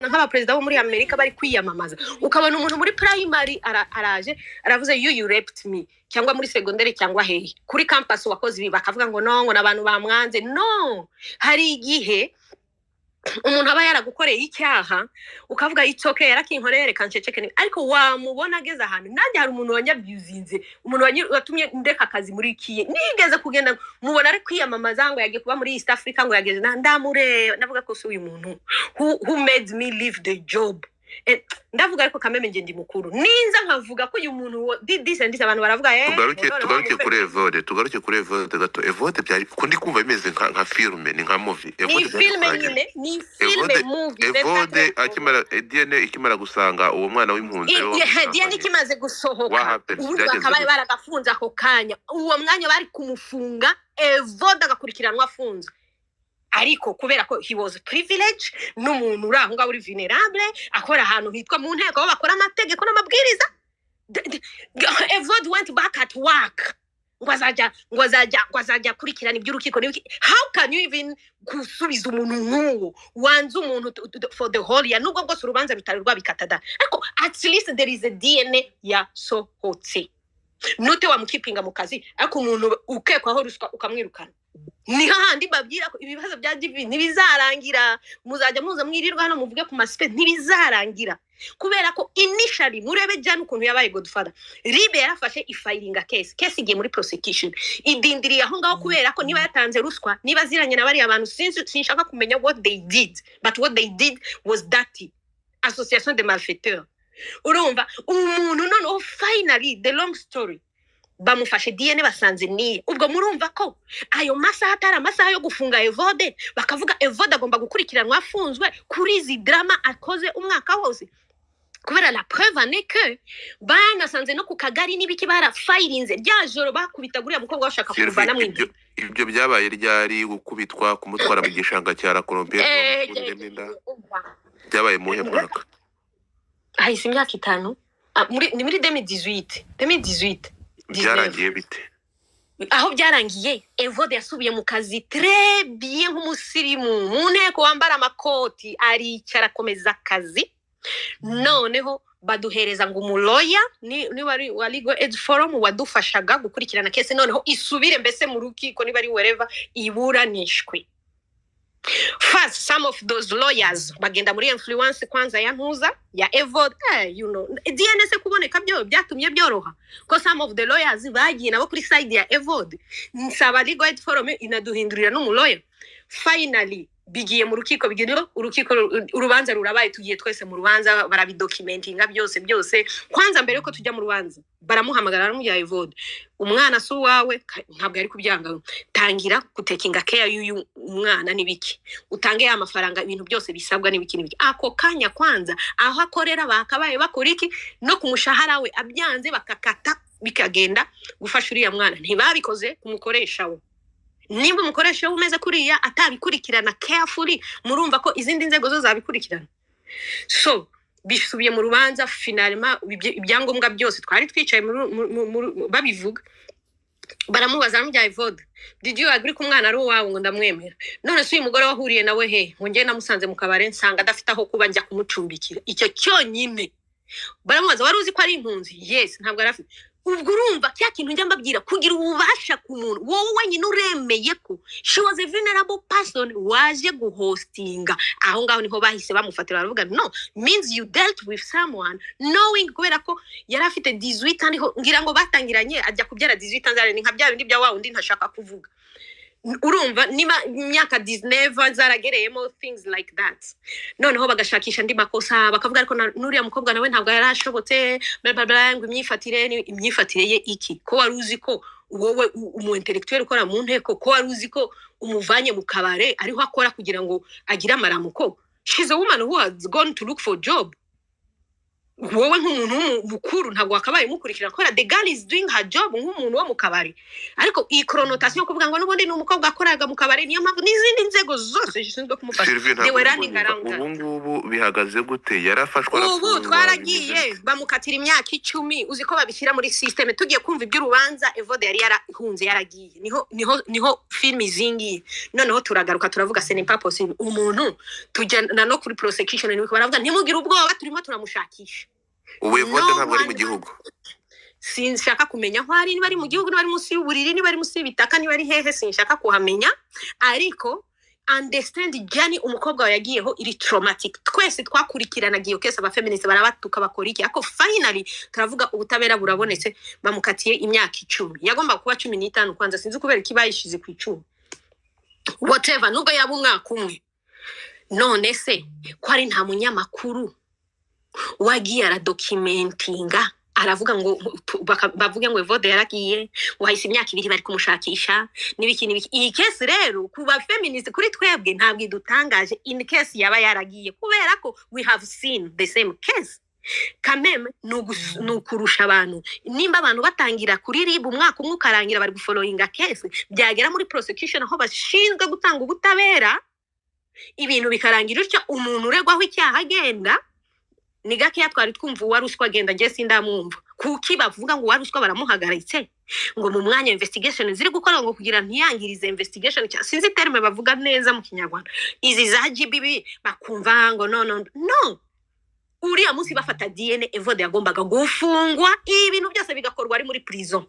nk'aba president bo muri Amerika bari kwiyamamaza ukabona umuntu muri primary araje aravuze you raped me cyangwa muri secondary cyangwa hehe kuri campus wakoze ibi bakavuga ngo no ngo nabantu bamwanze no hari igihe umuntu aba yaragukoreye icyaha ukavuga it's okay yarakinkorere kanceceke ariko wamubona ageze ahantu nanjye hari umuntu wanyabyuzinze umuntu watumye ndeka akazi muri ikiye nigeze kugenda mubona ari kwiyamamaza ngo yagiye kuba muri East Africa ngo yageze ndamure navuga ko si uyu muntu who made me leave the job ndavuga ariko kameme nge ndi mukuru ninza nkavuga ko uyu muntu decent abantu baravuga tugaruke kuri Evode gato Evode byari kundi kumva bimeze nka filme ni nka movie ni filme movie Evode akimara DNA ikimara gusanga uwo mwana w'impunzi DNA ikimaze gusohoka ubu bakabaye baragafunza ako kanya uwo mwanya bari kumufunga Evode agakurikiranwa afunze ariko kubera ko he was privileged n'umuntu uraho ngaho uri vulnerable akora ahantu hitwa mu nteko aho bakora amategeko n'amabwiriza Evode went back at work ngwazajya kurikirana iby'urukiko how can you even gusubiza umuntu nk'uwo wanze umuntu for the whole year nubwo bwose urubanza rutari rwabikatada ariko at least there is a DNA ya sohotse nute wamukipinga mu kazi ariko umuntu ukekwaho ruswa ukamwirukana ni handi babyira ko ibibazo bya DV ntibizarangira muzajya muza mwirirwa hano muvuge ku masipe ntibizarangira kubera ko initially murebe jana ukuntu yabaye Godfather Libe yarafashe ifiling case igiye muri prosecution idindiriye aho ngaho kubera ko niba yatanze ruswa niba ziranye na bari abantu sinshaka kumenya what they did but what they did was dirty association de malfaiteurs urumva umuntu none finally the long story bamufashe DNA basanze niye ubwo murumva ko ayo masaha atari amasaha yo gufunga Evode bakavuga Evode agomba gukurikiranwa afunzwe kuri izi drama akoze umwaka wose kubera la preuve n'est que banasanze no ku kagari nibiki barafirinze ryajoro bakubita guriya mukobwa bashaka kuvana mwinzi ibyo byabaye ryari gukubitwa kumutwara mu gishanga cya Colombia byabaye mu mwaka ahise imyaka 5 ni muri 2018 byarangiye bite aho byarangiye Evode yasubiye mu kazi très bien nk'umusirimu mu nteko wambara amakoti aricara akomeza akazi noneho baduhereza ngo umuloya ni wari wa Legal Aid Forum wadufashaga gukurikirana case noneho isubire mbese mu rukiko niba ari wherever iburanishwe first some of those lawyers bagenda muri influence kwanza ya ntuza ya Evode you know DNS kuboneka byo byatumye byoroha ko some of the lawyers bagiye nabo kuri side ya Evode nsaba Legal Aid Forum inaduhindurira n'umuloya finally bigiye mu rukiko bigiriro urukiko urubanza rurabaye tugiye twese mu rubanza barabidocumentinga byose kwanza mbere yuko tujya mu rubanza baramuhamagara n'umujya Evode umwana su wawe ntabwo ari kubyanga tangira gutekinga care y'uyu umwana nibiki utange ya mafaranga ibintu byose bisabwa nibiki ako kanya kwanza aho akorera bakabaye bakora iki no kumushahara we abyanze bakakata bikagenda gufasha uriya mwana ntibabikoze kumukoresha we nimba umukoresha umeze kuriya atabikurikirana carefully murumva ko izindi nzego zo zabikurikirana so bisubiye mu rubanza finalement ibyangombwa byose twari twicaye babivuga baramubaza n'umujya Evode did you agree ko umwana ari uwawe ngo ndamwemera none se uyu mugore wahuriye nawe he ngo ngiye namusanze mu kabare nsanga adafite aho kuba njya kumucumbikira icyo cyonyine baramubaza wari uzi ko ari impunzi yes ntabwo arafite ubwo urumva cya kintu njya mbabwira kugira ububasha ku muntu wowe wenyine uremeye ko she was a vulnerable person waje guhostinga aho ngaho niho bahise bamufatira baravuga no means you dealt with someone knowing kubera ko yari afite 18 ariho ngira ngo batangiranye ajya kubyara 18 anzare ni nka bya bindi bya wa undi ntashaka kuvuga urumva niba imyaka 19 zaragereyemo things like that noneho bagashakisha ndi makosa bakavuga ariko nuriya mukobwa nawe ntabwo yarashobotse ngo imyifatire ye iki ko wari uzi ko wowe umu intellectual ukora mu nteko ko wari uzi ko umuvanye mu kabare ariho akora kugira ngo agire amaramuko she's a woman who has gone to look for job wowe nk'umuntu mukuru ntabwo wakabaye mukurikira kubera the girl is doing her job nk'umuntu wo mu kabari ariko iyi connotation yo kuvuga ngo n'ubundi ni umukobwa akoraga mu kabari niyo mpamvu n'izindi nzego zose zishinzwe kumufasha they were running around ubu ngubu bihagaze gute yarafashwe ubu twaragiye bamukatira imyaka 10 uzi ko babishyira muri system tugiye kumva iby'urubanza Evode yari yarahunze yaragiye niho film izingiye noneho turagaruka turavuga c'est n'est pas possible umuntu tujyana no kuri prosecution ni baravuga ntimugire ubwoba turimo turamushakisha ubu Evode ntabwo ari mu gihugu sinshaka kumenya aho ari niba ari mu gihugu niba ari munsi y'uburiri niba ari munsi y'ibitaka niba ari hehe sinshaka kuhamenya ariko understand jani umukobwa yagiyeho iri traumatic twese twakurikiranaga iyo case abafeminist barabatuka bakora iki ako finally turavuga ubutabera burabonetse bamukatiye imyaka 10 yagomba kuba 15 kwanza sinzi kubera kibayishize ku 10 whatever nubwo yaba umwaka umwe none se ko ari nta munyamakuru wagiye aradocumentinga aravuga ngo bavuge ngo Evode yaragiye wahise imyaka 2 bari kumushakisha nibiki iyi case rero kuba feminist kuri twebwe ntabwo idutangaje in case yaba yaragiye kubera ko we have seen the same case kameme nukurusha abantu nimba abantu batangira kuri RIB umwaka umwe ukarangira bari gufollowinga case byagera muri prosecution aho bashinzwe gutanga ubutabera ibintu bikarangira utyo umuntu uregwaho icyaha agenda ni gake twari twumva waruswa agenda nge sindamwumva kuki bavuga ngo waruswa baramuhagaritse ngo mu mwanya investigation ziri gukora ngo kugira ntiyangirize investigation sinzi terme bavuga neza mu Kinyarwanda izi za GBB bakumva ngo no uriya munsi bafata DNA Evode yagombaga gufungwa ibintu byose bigakorwa ari muri prison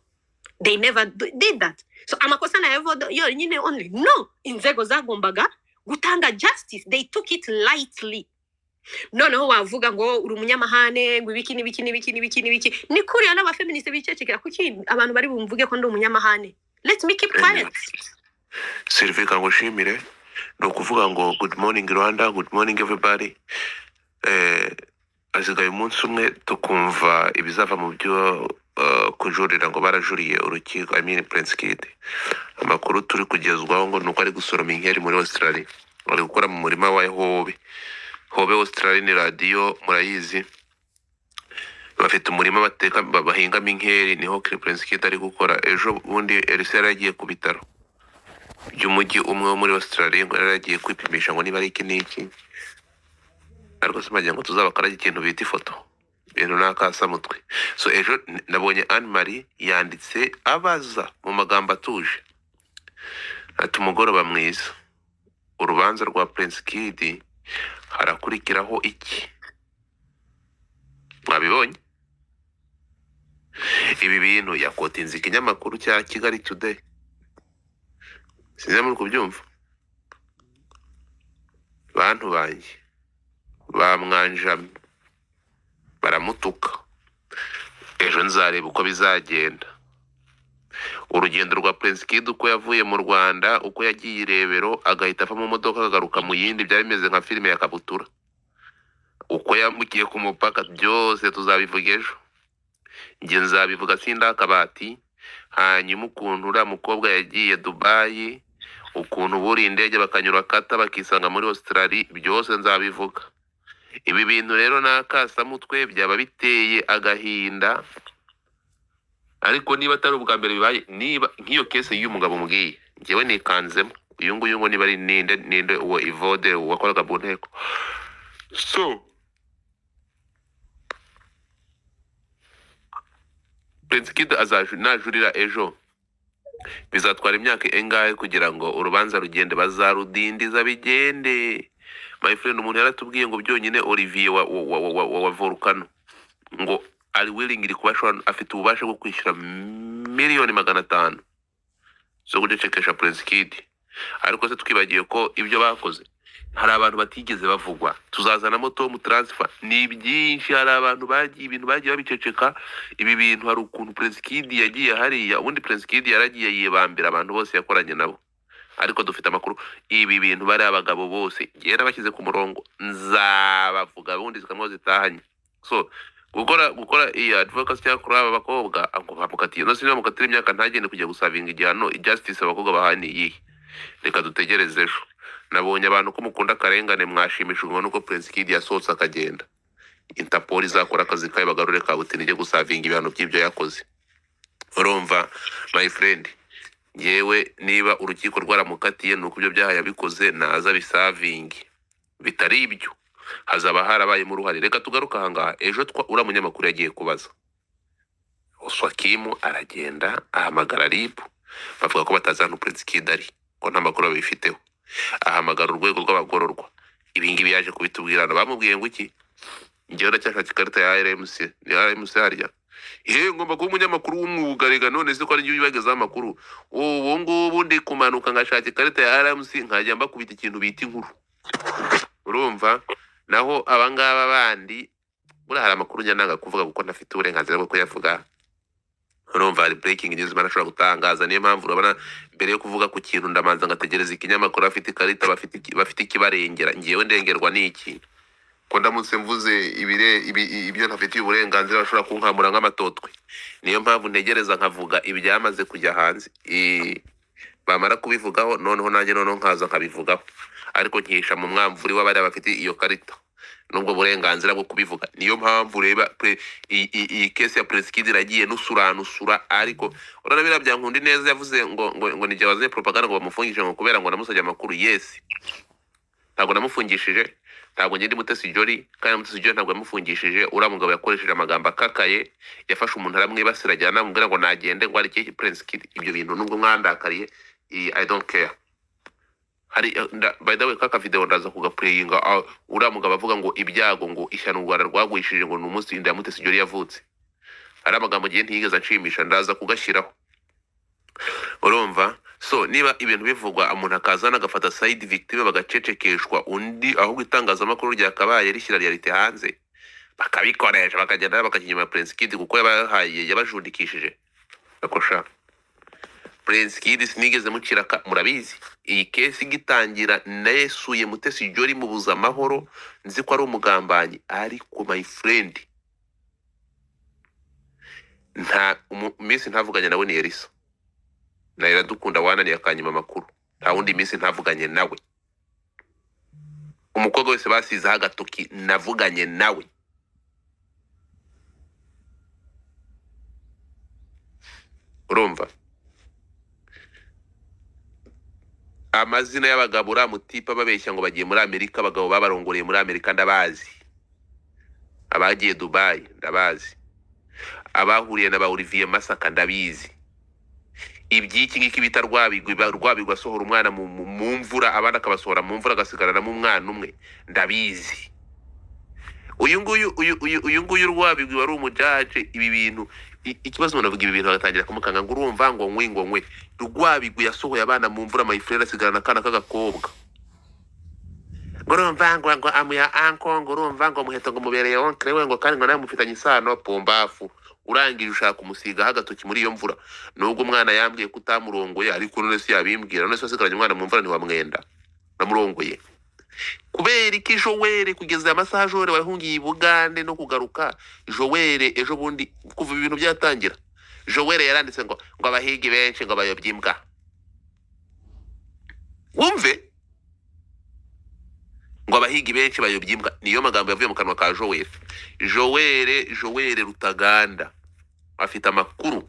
they never did that so amakosa na Evode yo nyine only no inzego zagombaga gutanga justice they took it lightly noneho wavuga ngo uri umunyamahane ngo ibiki ni kuri yana abafeminist bicecekera kuki abantu bari bumvuge ko ndi umunyamahane let me keep quiet Sylvie kangushimire no kuvuga ngo good morning Rwanda good morning everybody asigaye umunsi umwe tukumva ibizava mu byo kujurira ngo barajuriye urukiko Prince Kid amakuru turi kugezwaho ngo nuko ari gusoroma inkeri muri Australia ari gukora mu murima wa Hobe Australian radio murayizi bafite umurima bateka bahingamo inkeri niho Prince Kid ari gukora ejo bundi Elisa yaragiye ku bitaro by'umujyi umwe wo muri Australia ngo yaragiye kwipimisha ngo niba ari iki niki ariko simagira ngo tuzabakaraje ikintu bita ifoto ibintu nakasa mutwe so ejo nabonye Anne Marie yanditse abaza mu magambo atuje ati umugoroba mwiza urubanza rwa Prince Kid harakurikiraho iki mwabibonye ibi bintu yakotinze ikinyamakuru cya Kigali Today sinzi muri kubyumva bantu banjye bamwanjamye baramutuka ejo nzareba uko bizagenda urugendo rwa Prince Kid uko yavuye mu Rwanda uko yagiye irebero agahita ava mu modoka akagaruka mu yindi byari bimeze nka filime ya Kabutura uko yamukiye ku mupaka byose tuzabivuga ejo nge nzabivuga sindakabati hanyuma ukuntu uriya mukobwa yagiye Dubai ukuntu buri indege bakanyura kata bakisanga muri Australia byose nzabivuga ibi bintu rero nakasa mutwe byaba biteye agahinda ariko niba atari ubwa mbere bibaye niba nk'iyo case y'umugabo mugiye ngewe nikanzemo uyu nguyu ngo niba ari ninde uwo Evode wakoraga mu nteko so Prince Kid najurira ejo bizatwara imyaka engahe kugira ngo urubanza rugende bazarudindiza bigende my friend umuntu yaratubwiye ngo byonyine Olivier wa Volcano ngo ari willing kuba afite ububasha bwo kwishyura miliyoni 500 zo gucecekesha Prince Kid ariko se twibagiye ko ibyo bakoze hari abantu batigeze bavugwa tuzazanamo Tom transfer ni byinshi hari abantu bagiye ibintu bagiye babiceceka ibi bintu hari ukuntu Prince Kid yagiye hariya ubundi Prince Kid yaragiye yibambira abantu bose yakoranye nabo ariko dufite amakuru ibi bintu bari abagabo bose yera bashyize ku murongo nzabavuga ubundi zikamwo zitahanye so gukora iyi advocacy yakora aba bakobwa ngo bamukatiye no sinyo mukatira imyaka ntagende kujya gusavinga igihano justice abakobwa bahani iyi reka dutegereze ejo nabonye abantu ko mukunda karengane mwashimishijwe nuko Prince Kid yasohotse akagenda Interpol izakora akazi kayo bagarure Kabutini ijye gusavinga ibihano by'ibyo yakoze. Urumva my friend, yewe niba urukiko rwaramukatiye nuko ibyo byaha yabikoze naza bisavingi, bitari ibyo hazaba harabayemo uruhare. Reka tugaruka ahangaha. Ejo uriya munyamakuru yagiye kubaza Oswakimu, aragenda ahamagara RIB, bavuga ko batazi ahantu Prince Kid ari, ko nta makuru babifiteho. Ahamagara urwego rw'abagororwa, ibingibi yaje kubitubwirana. Bamubwiye ngo iki? Njyewe ndacyashaka ikarita ya RMC. Ni RMC harya? Ngomba kuba umunyamakuru w'umwuga, rega none se ko ari byo bibagezaho amakuru. Ubu ngubu ndi kumanuka ngashaka ikarita ya RMC nkajya mbakubita ikintu bita inkuru. Urumva? Naho abangaba bandi buri hari amakuru njya nanga kuvuga kuko ntafite uburenganzira bwo kuyavuga. Urumva hari breaking news manashobora gutangaza, niyo mpamvu urabona mbere yo kuvuga ku kintu ndamanza ngategereza ikinyamakuru afite ikarita bafite ikibarengera. Ngiyewe ndengerwa n'iki? Ko ndamutse mvuze ibyo ntafitiye uburenganzira bashobora kunkamura nk'amatotwe. Niyo mpamvu ntegereza nkavuga ibyamaze kujya hanze, bamara kubivugaho noneho nanjye nkaza nkabivugaho, ariko nkisha mu mwamvuri w'abari bafite iyo karita nubwo burenganzira bwo kubivuga. Niyo mpamvu reba iyi case ya Prince Kid iragiye nusura, ariko urabona byankundi neza yavuze ngo ni jyawaze propaganda ngo bamufungije ngo kubera ngo namusajya amakuru. Yes, ntabwo namufungishije, ntabwo ngende Mutesi Jolly, kandi Mutesi Jolly ntabwo yamufungishije. Uriya mugabo yakoresheje amagambo akakaye, yafashe umuntu aramwibasira ajyana namubwira ngo nagende ngo areke Prince Kid. Ibyo bintu nubwo mwandakariye, I don't care. Hari by the way kaka video ndaza kugaplayinga, uriya mugabo avuga ngo ibyago ngo ishyano u Rwanda rwagwishije ngo n'umunsi inda ya Mutesi Jolly yavutse. Hari amagambo ngiye ntiyigeze nshimisha, ndaza kugashyiraho. Urumva? So niba ibintu bivugwa umuntu akazana agafata side victim bagacecekeshwa, undi ahubwo itangazamakuru ryakabaye rishyira reality hanze bakabikoresha bakagenda bakakinyuma Prince Kid kuko yabajundikishije. Akosha Prince Kid sinigeze mukiraka, murabizi iyi case igitangira nesuye Mutesi Jolly mubuza amahoro, nzi ko ari umugambanyi. Ariko my friend, nta minsi ntavuganye nawe ni Elisa na Iradukunda wananiye akanyuma amakuru. Nta wundi minsi ntavuganye nawe. Umukobwa wese basizaho agatoki navuganye nawe. Urumva? Amazina y'abagabo uramutipa babeshya ngo bagiye muri Amerika, abagabo babarongoreye muri Amerika ndabazi. Abagiye Dubai ndabazi. Abahuriye na ba Olivier Masaka ndabizi. Ibyiki ngiki bita rwabigwa sohora umwana mu mvura, abana akabasohora mu mvura agasigarana mu mwana umwe ndabizi. Uyu nguyu rwabigwa wari umujaje. Ibi bintu ikibazo navuga ibi bintu agatangira kumukanga ngo urumva ngo nkwe rwabigwa yasohoye abana mu mvura, my friend, asigarana akana k'agakobwa. Urumva ngo amuya anko, ngo urumva ngo muheto ngo mubereye onkre we, ngo kandi ngo nawe mufitanye isano pombafu. Urangije ushaka umusiga hagatoki muri iyo mvura. Nubwo umwana yambwiye kutamurongoye, ariko none se yabimbwira, none se asigaranye umwana mu mvura ntiwamwenda namurongoye. Kubera iki Joel kugeza amasaha Joel wahungiye Bugande no kugaruka? Joel ejo bundi kuva ibintu byatangira, Joel yaranditse ngo abahigi benshi ngo bayobye imbwa. Wumve ngo abahigi benshi bayobye imbwa, niyo magambo yavuye mu kanwa ka Joel. Joel Rutaganda afite amakuru.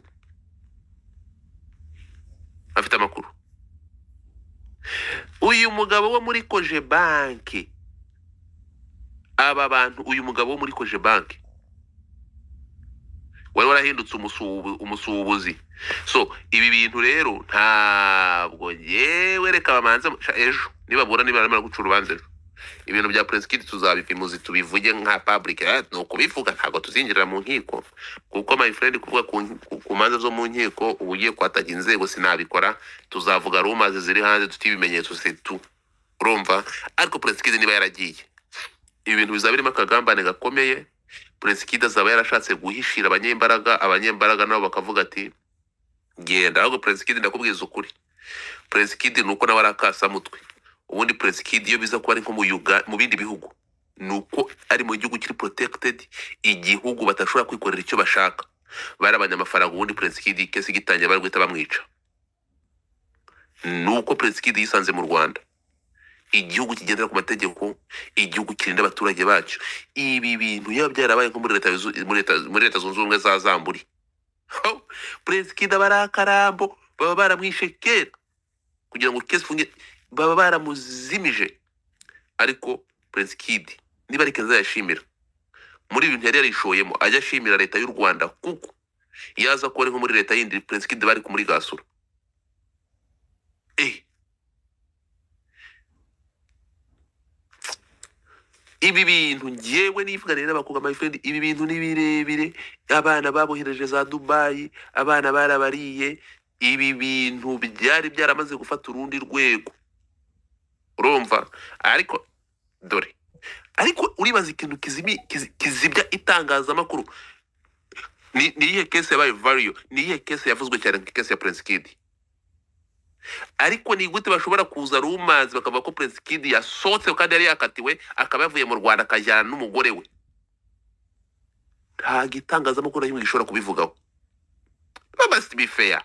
Uyu mugabo wo muri Koje Bank, aba bantu, uyu mugabo wo muri Koje Bank wari warahindutse umusubuzi. So ibi bintu rero ntabwo yewe reka bamanze ejo nibabura nibaramara guca urubanza ejo. Ibintu bya Prince Kid tuzabivimuzi tubivuge nka public, no kubivuga ntabwo tuzinjirira mu nkiko kuko my friend kuvuga ku manza zo mu nkiko ubugiye kwataga inzego sinabikora. Tuzavuga rumaze ziri hanze tutibimenyetso setu. Urumva? Ariko Prince Kid niba yaragiye, ibintu bizabirimo akagambane gakomeye. Prince Kid azaba yarashatse guhishira abanyembaraga nabo bakavuga ati genda. Ahubwo Prince Kid ndakubwiza ukuri, Prince Kid nuko nawe arakasa mutwe. Ubundi Prince Kid iyo biza kuba ari nko mu bindi bihugu, nuko ari mu gihugu kiri protected, igihugu batashobora kwikorera icyo bashaka, barabanya amafaranga. Ubundi Prince Kid kese gitangiye bari guhita bamwica. Nuko Prince Kid yisanze mu Rwanda igihugu kigendera ku mategeko, igihugu kirinda abaturage bacyo. Ibi bintu yaba byarabaye nko muri leta zunze ubumwe za Zamburi, Prince Kid aba ari akarambo, baba baramwishe kera kugira ngo kesi ifunge, baba baramuzimije. Ariko Prince Kid niba ari kenza yashimira muri ibintu yari yarishoyemo, ajya ashimira leta y'u Rwanda, kuko yaza ko ari nko muri leta yindi Prince Kid bari kumuri gasura. Ibi bintu ngewe nivuga rero abakobwa, my friend, ibi bintu ni birebire. Abana babohereje za Dubai, abana barabariye, ibi bintu byari byaramaze gufata urundi rwego, urumva. Ariko dore, ariko uribaza ikintu kizibya itangazamakuru, ni iyihe kese yabaye vario, ni iyihe kese yavuzwe cyane nk'ikese ya Prince Kid? Ariko ni gute bashobora kuza rumazi bakavuga ko Prince Kid yasohotse kandi yari yakatiwe, akaba yavuye mu Rwanda akajyana n'umugore we? Nta gitangazamakuru na kimwe gishobora kubivugaho. Must be fair.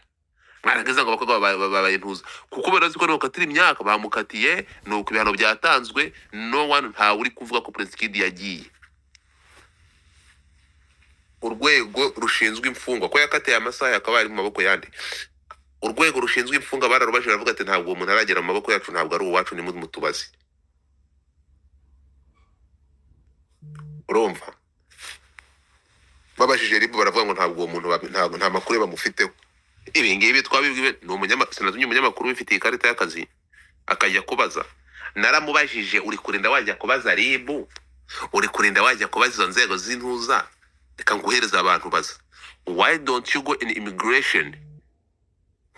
Mwarageza ngo abakobwa babaye ntuza, kuko barazi ko nokatira imyaka bamukatiye, nuko ibihano byatanzwe, no one nta uri kuvuga ko Prince Kid yagiye. Urwego rushinzwe imfungwa ko yakateye amasaha akaba ari mu maboko yandi, urwego rushinzwe imfunga bararubaje baravuga ati ntabwo umuntu aragera mu maboko yacu, ntabwo ari uwacu, ni mutubazi. Urumva, babajije ribu baravuga ngo ntabwo umuntu nta makuru bamufiteho. Ibi ngibi twabibwiwe sinatumye umunyamakuru wifitiye ikarita y'akazi akajya kubaza. Naramubajije, uri kurinda wajya kubaza ribu, uri kurinda wajya kubaza izo nzego z'intuza, reka nguhereza abantu baza. Why don't you go in immigration?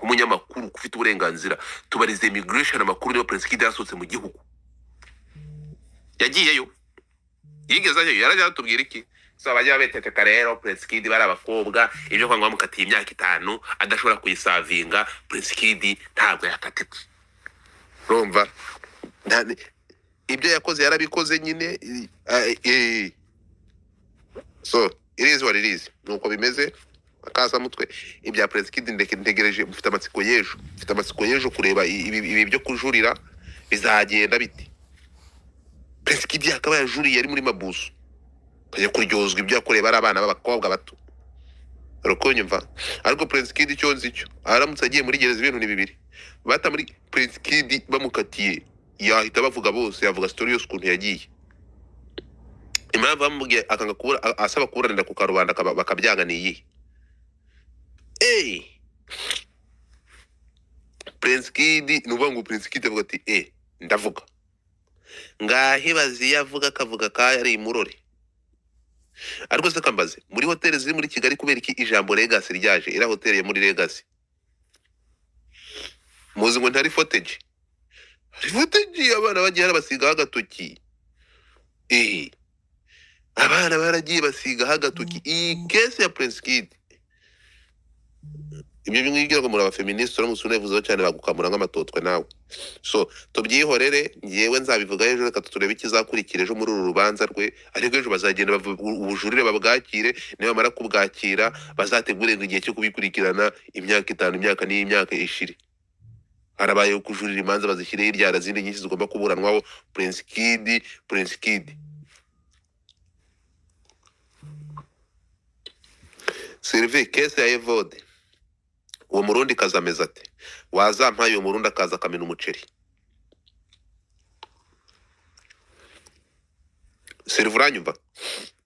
Umunyamakuru ufite uburenganzira, tubarize immigration amakuru niyo Prince Kid yasohotse mu gihugu. Yagiyeyo, yigezayo, yarajya atubwira iki? So abajya beteteka rero Prince Kid bari abakobwa, ibyo kwanga bamukatiye imyaka 5 adashobora kuyisavinga. Prince Kid ntabwo yakatiwe, urumva. Ibyo yakoze yarabikoze nyine. So it is what it is, nuko bimeze. Akaza mutwe ibya Prince Kid ndegereje, mufite amatsiko y'ejo kureba ibi byo kujurira bizagenda biti. Prince Kid yakaba yajuriye ari muri mabuso, kajya kuryozwa ibyo yakoreye bari abana b'abakobwa bato, urukonyumva. Ariko Prince Kid icyo nzi cyo, aramutse agiye muri gereza ibintu ni bibiri. Bata muri Prince Kid bamukatiye, yahita bavuga bose, yavuga story yose ukuntu yagiye. Impamvu bamubwiye akanga kubura, asaba kuburanira ku karubanda bakabyanga ni iyihe? Prince Kid nuvuga ngo Prince Kid avuga ati ndavuga ngahibazi, yavuga akavuga ka yari imurore. Ariko se kambaze, muri hoteli ziri muri Kigali kubera iki ijambo Legacy ryaje? Ira hoteli ya muri Legacy muzi ngo ntari footage, abana bagiye basiga agatoki. Abana baragiye basiga agatoki. Iyi case ya Prince Kid, ibyo bingigira ngo muri abafeministe uramusune vuzo cyane bagukamura nk'amatotwe nawe. So tubyihorere, ngiyewe nzabivuga ejo, reka turebe ikizakurikira ejo muri uru rubanza rwe. Ariko ejo bazagenda ubujurire babwakire, niba mara kubwakira bazategure igihe cyo kubikurikirana, imyaka 5, imyaka n'imyaka ishiri. Harabaye kujurira imanza bazishyire hirya, arazindi nyinshi zigomba kuburanwaho. Prince Kid Sylvie case ya Evode, uwo murundi kazameza ate? Wazampaye uwo murundi akaza akamena umuceri. Sylvie uranyumva?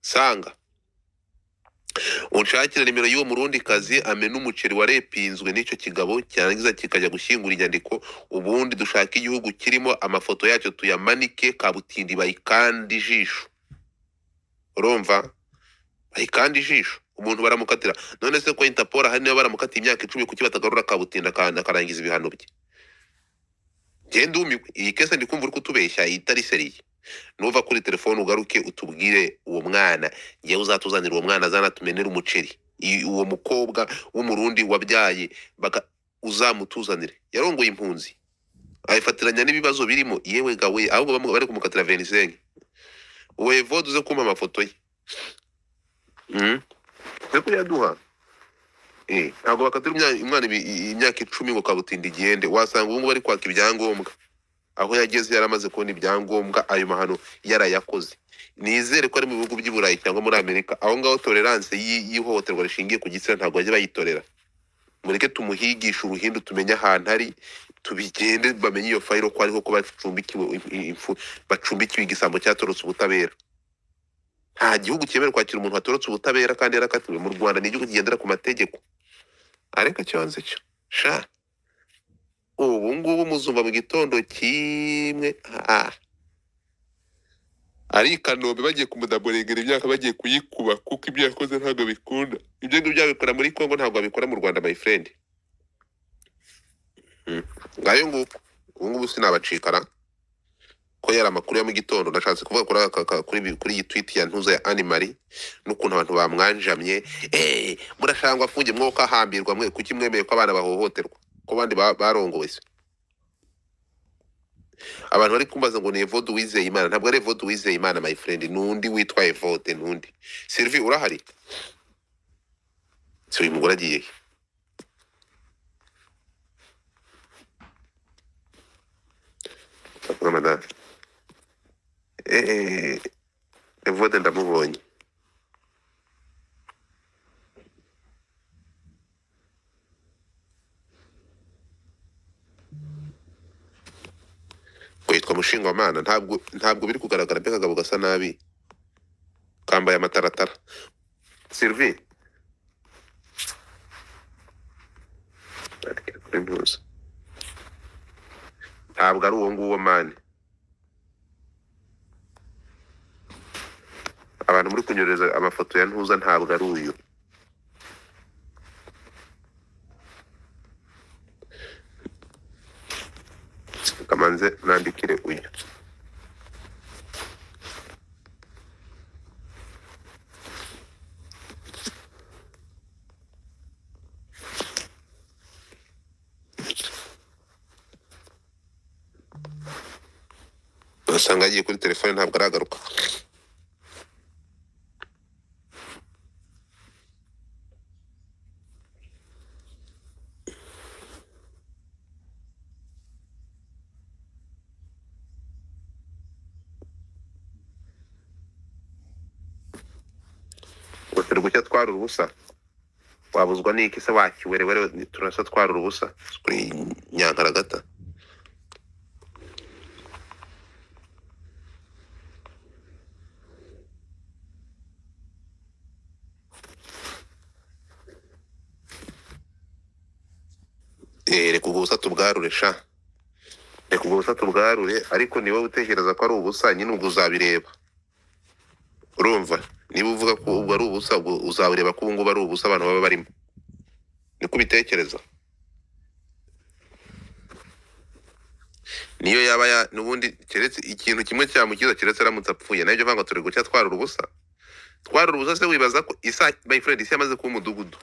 Sanga unshakira nimero y'uwo murundi kazi amena umuceri warepinzwe n'icyo kigabo, cyarangiza kikajya gushyingura inyandiko. Ubundi dushaka igihugu kirimo amafoto yacyo tuyamanike, kabutindi bayikandi ijisho. Urumva, bayikandi ijisho umuntu baramukatira. None se ko Interpol hari niyo baramukatiye imyaka 10 kuki batagarura kabutinda akarangiza ibihano bye? Genda umiwe, iyi kese ndikumva uri kutubeshya itari seriye. Nuva kuri telefone ugaruke utubwire uwo mwana, ngiye uzatuzanira uwo mwana azanatumenera umuceri. Uwo mukobwa w'umurundi wabyaye uzamutuzanire. Yarongoye impunzi, ayifatiranya n'ibibazo birimo. Yewe gawe, ahubwo bari kumukatira 25. Uwe Evode uze kuma amafoto ye. Nako yaduha. Ntabwo bakatira umwana imyaka 10 ngo kabutinda igende. Wasanga ubu bari kwaka ibyangombwa. aho yageze yaramaze kubona ibyangombwa ayo mahano yarayakoze. Nizere ko ari mu bihugu by'i Burayi cyangwa muri Amerika, aho ngaho tolerance y'ihohoterwa rishingiye ku gitsina ntabwo bajya bayitorera. Mureke tumuhigisha uruhindu, tumenye ahantu ari, tubigende bamenye iyo fayiro ko ariho ko bacumbikiwe igisambo cyatorotse ubutabera. Nta gihugu cyemerewe kwakira umuntu watorotse ubutabera kandi yarakatiwe. Mu Rwanda ni igihugu kigendera ku mategeko. Ariko cyanze cyo sha ubu ngubu muzumva mu gitondo kimwe ari i Kanombe bagiye kumudaborengera imyaka, bagiye kuyikuba kuko ibyo yakoze ntabwo bikunda. Ibyo ngibyo byabikora muri Congo, ntabwo babikora mu Rwanda, my friend. Ngayo nguko ubu ngubu sinabacikara ko yari amakuru ya mu gitondo. Nashatse kuvuga kuri iyi tweet ya ntuza ya Animari n'ukuntu abantu bamwanjamye. Murashangwa afunge mwoka hambirwa mwe, kuki mwemeye ko abana bahohoterwa ko bandi barongowe se? Abantu bari kumbaza ngo ni Evode Uwizeyimana. Ntabwo ari Evode Uwizeyimana, my friend, nundi witwa Evode, nundi. Sylvie urahari? Si uyu mugore agiye Ramadan. Evode ndamubonye. Kwitwa Mushingwamana ntabwo biri kugaragara, mbega kagabo gasa nabi kambaye amataratara. Sylvie ntabwo ari uwo nguwo mani. Abantu muri kunyoreza amafoto ya ntuza ntabwo ari uyu. Kamanze nandikire uyu. Usanga agiye kuri telefone ntabwo aragaruka. Turi gucya twara urubusa, wabuzwa n'iki se wakiwerewere? Turasa twara urubusa kuri Nyankaragata. Reka ubwo busa tubwarure sha, reka ubwo busa tubwarure. Ariko niba utekereza ko ari ubusa, nyine ubwo uzabireba. Urumva, niba uvuga ko ubwo ari ubusa, ubwo uzabireba ko ubu ngubu ari ubusa abantu baba barimo. Niko ubitekereza? Niyo yaba n'ubundi keretse ikintu kimwe cyamukiza, keretse aramutse apfuye. Nabyo vanga turi gucya twara urubusa. Twara urubusa se wibaza ko isa, my friend, isi yamaze kuba umudugudu.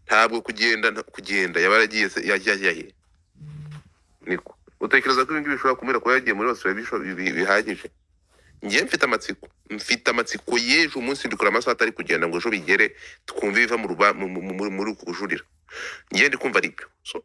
Ntabwo kugenda yabaragiye se yajyaye. Niko utekereza ko ibingi bishobora kumera ko yagiye muri bose bihagije? Ngiye mfite amatsiko y'ejo umunsi ndikora amasaha atari kugenda ngo ejo bigere twumve biva muri kujurira. Ngiye ndi kumva aribyo. So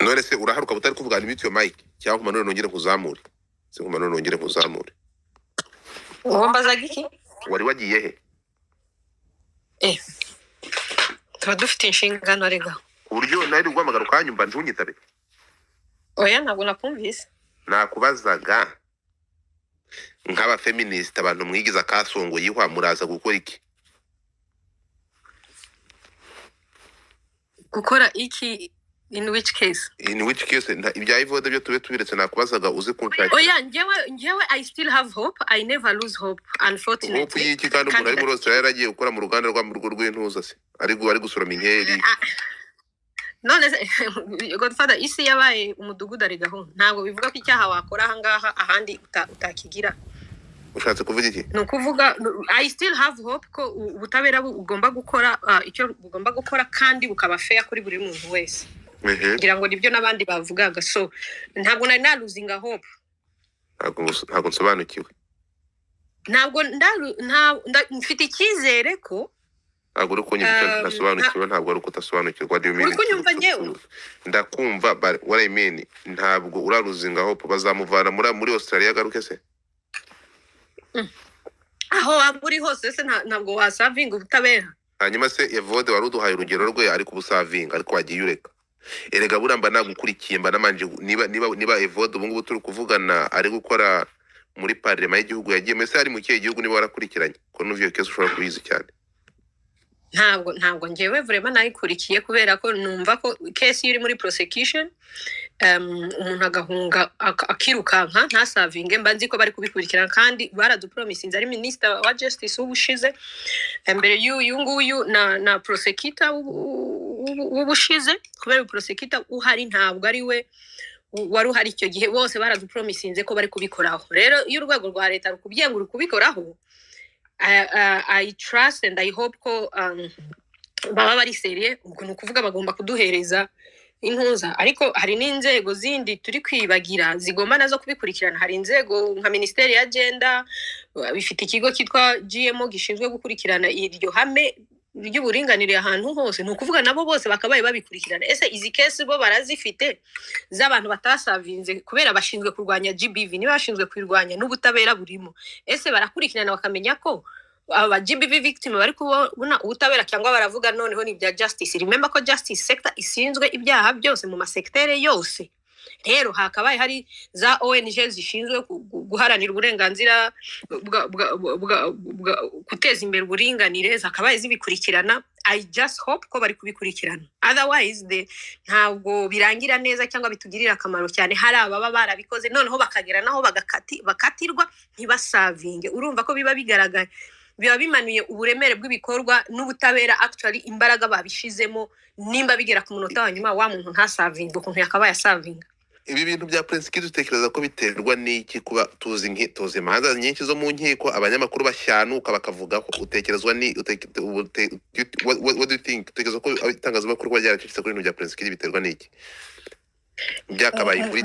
none se uraharuka butari kuvugana imiti yo Mike cyangwa kumanura nongere nkuzamure? Se kumanura nongere nkuzamure. Wambazaga iki? Wari wagiye he? Tuba dufite inshingano arega. Uburyo nari guhamagara ukanyumva ntunyitabe. Oya, ntabwo nakumvise. Nakubazaga nk'aba feminist, abantu mwigiza kasongo yihwa muraza gukora iki? Gukora iki? In which case? In which case ibya Evode byo tube tubiretse. Nakubazaga uze kunshaka. Oya, njyewe I still have hope. I never lose hope, unfortunately. Hope y'iki kandi umuntu ari muri Australia yaragiye gukora mu ruganda rw'intuza se ari gusoroma inkeri. None se Godfather, isi yabaye umudugudu arigaho. Ntabwo bivuga ko icyaha wakora aha ngaha ahandi utakigira. ushatse kuvuga iki? ni ukuvuga I still have hope ko ubutabera bugomba gukora icyo bugomba gukora kandi bukaba fair kuri buri muntu wese ngira ngo nibyo n'abandi bavugaga so ntabwo nari naluzinga hope ntabwo nsobanukiwe ntabwo mfite icyizere ko ntabwo uri kunyumva icyo nasobanukiwe ntabwo ari uko utasobanukirwa uri kunyumva njyewe ndakumva what I mean ntabwo uraruzinga hope bazamuvana muri Australia agaruke se aho waba uri hose se ntabwo wasavinga ubutabera hanyuma se Evode wari uduhaye urugero rwe ariko ubusavinga ariko wagiye ureka erega buramba nagukurikiye mba namanje niba Evode ubu ngubu turi kuvugana ari gukora muri parlement y'igihugu yagiye mese ari mu kihe gihugu niba warakurikiranye ko n'uvyo kese ushobora kubizi cyane ntabwo ngewe vraiment nayikurikiye kubera ko numva ko case iri muri prosecution umuntu agahunga akirukanka ntasavinge mba nzi ko bari kubikurikirana kandi baradupromisinze ari minister wa justice w'ubushize mbere y'uyu nguyu na prosecutor w'ubushize kubera prosecutor uhari ntabwo ari we wari uhari icyo gihe bose baradupromisinze ko bari kubikoraho rero iyo urwego rwa leta rukubwiye ngo uri kubikoraho I trust and I hope ko baba bari seriye ubwo ni ukuvuga bagomba kuduhereza intuza ariko hari n'inzego zindi turi kwibagira zigomba nazo kubikurikirana hari inzego nka ministeri ya gender bifite ikigo cyitwa GMO gishinzwe gukurikirana iryo hame ry'uburinganire ahantu hose ni ukuvuga nabo bose bakabaye babikurikirana ese izi case bo barazifite z'abantu batasavinze kubera bashinzwe kurwanya GBV niba bashinzwe kwirwanya n'ubutabera burimo ese barakurikirana bakamenya ko aba GBV victim bari kubona ubutabera cyangwa baravuga noneho ni bya justice remember ko justice sector isinzwe ibyaha byose mu masektere yose rero hakabaye hari za ONG zishinzwe guharanira uburenganzira guteza imbere uburinganire zakabaye zibikurikirana I just hope ko bari kubikurikirana otherwise ntabwo birangira neza cyangwa bitugirira akamaro cyane hari ababa barabikoze noneho bakagera naho bakatirwa ntibasavinge urumva ko biba bigaragaye biba bimanuye uburemere bw'ibikorwa n'ubutabera actually imbaraga babishizemo nimba bigera ku munota wa nyuma wa muntu ntasavinge ukuntu yakabaye asavinga ibi bintu bya Prince Kid utekereza ko biterwa n'iki kuba tuzi imanza nyinshi zo mu nkiko abanyamakuru bashyanuka bakavugaho utekerezwa ni what do you think utekereza ko itangazamakuru ryaracitse kuri ibintu bya Prince Kid biterwa n'iki byakabaye kuri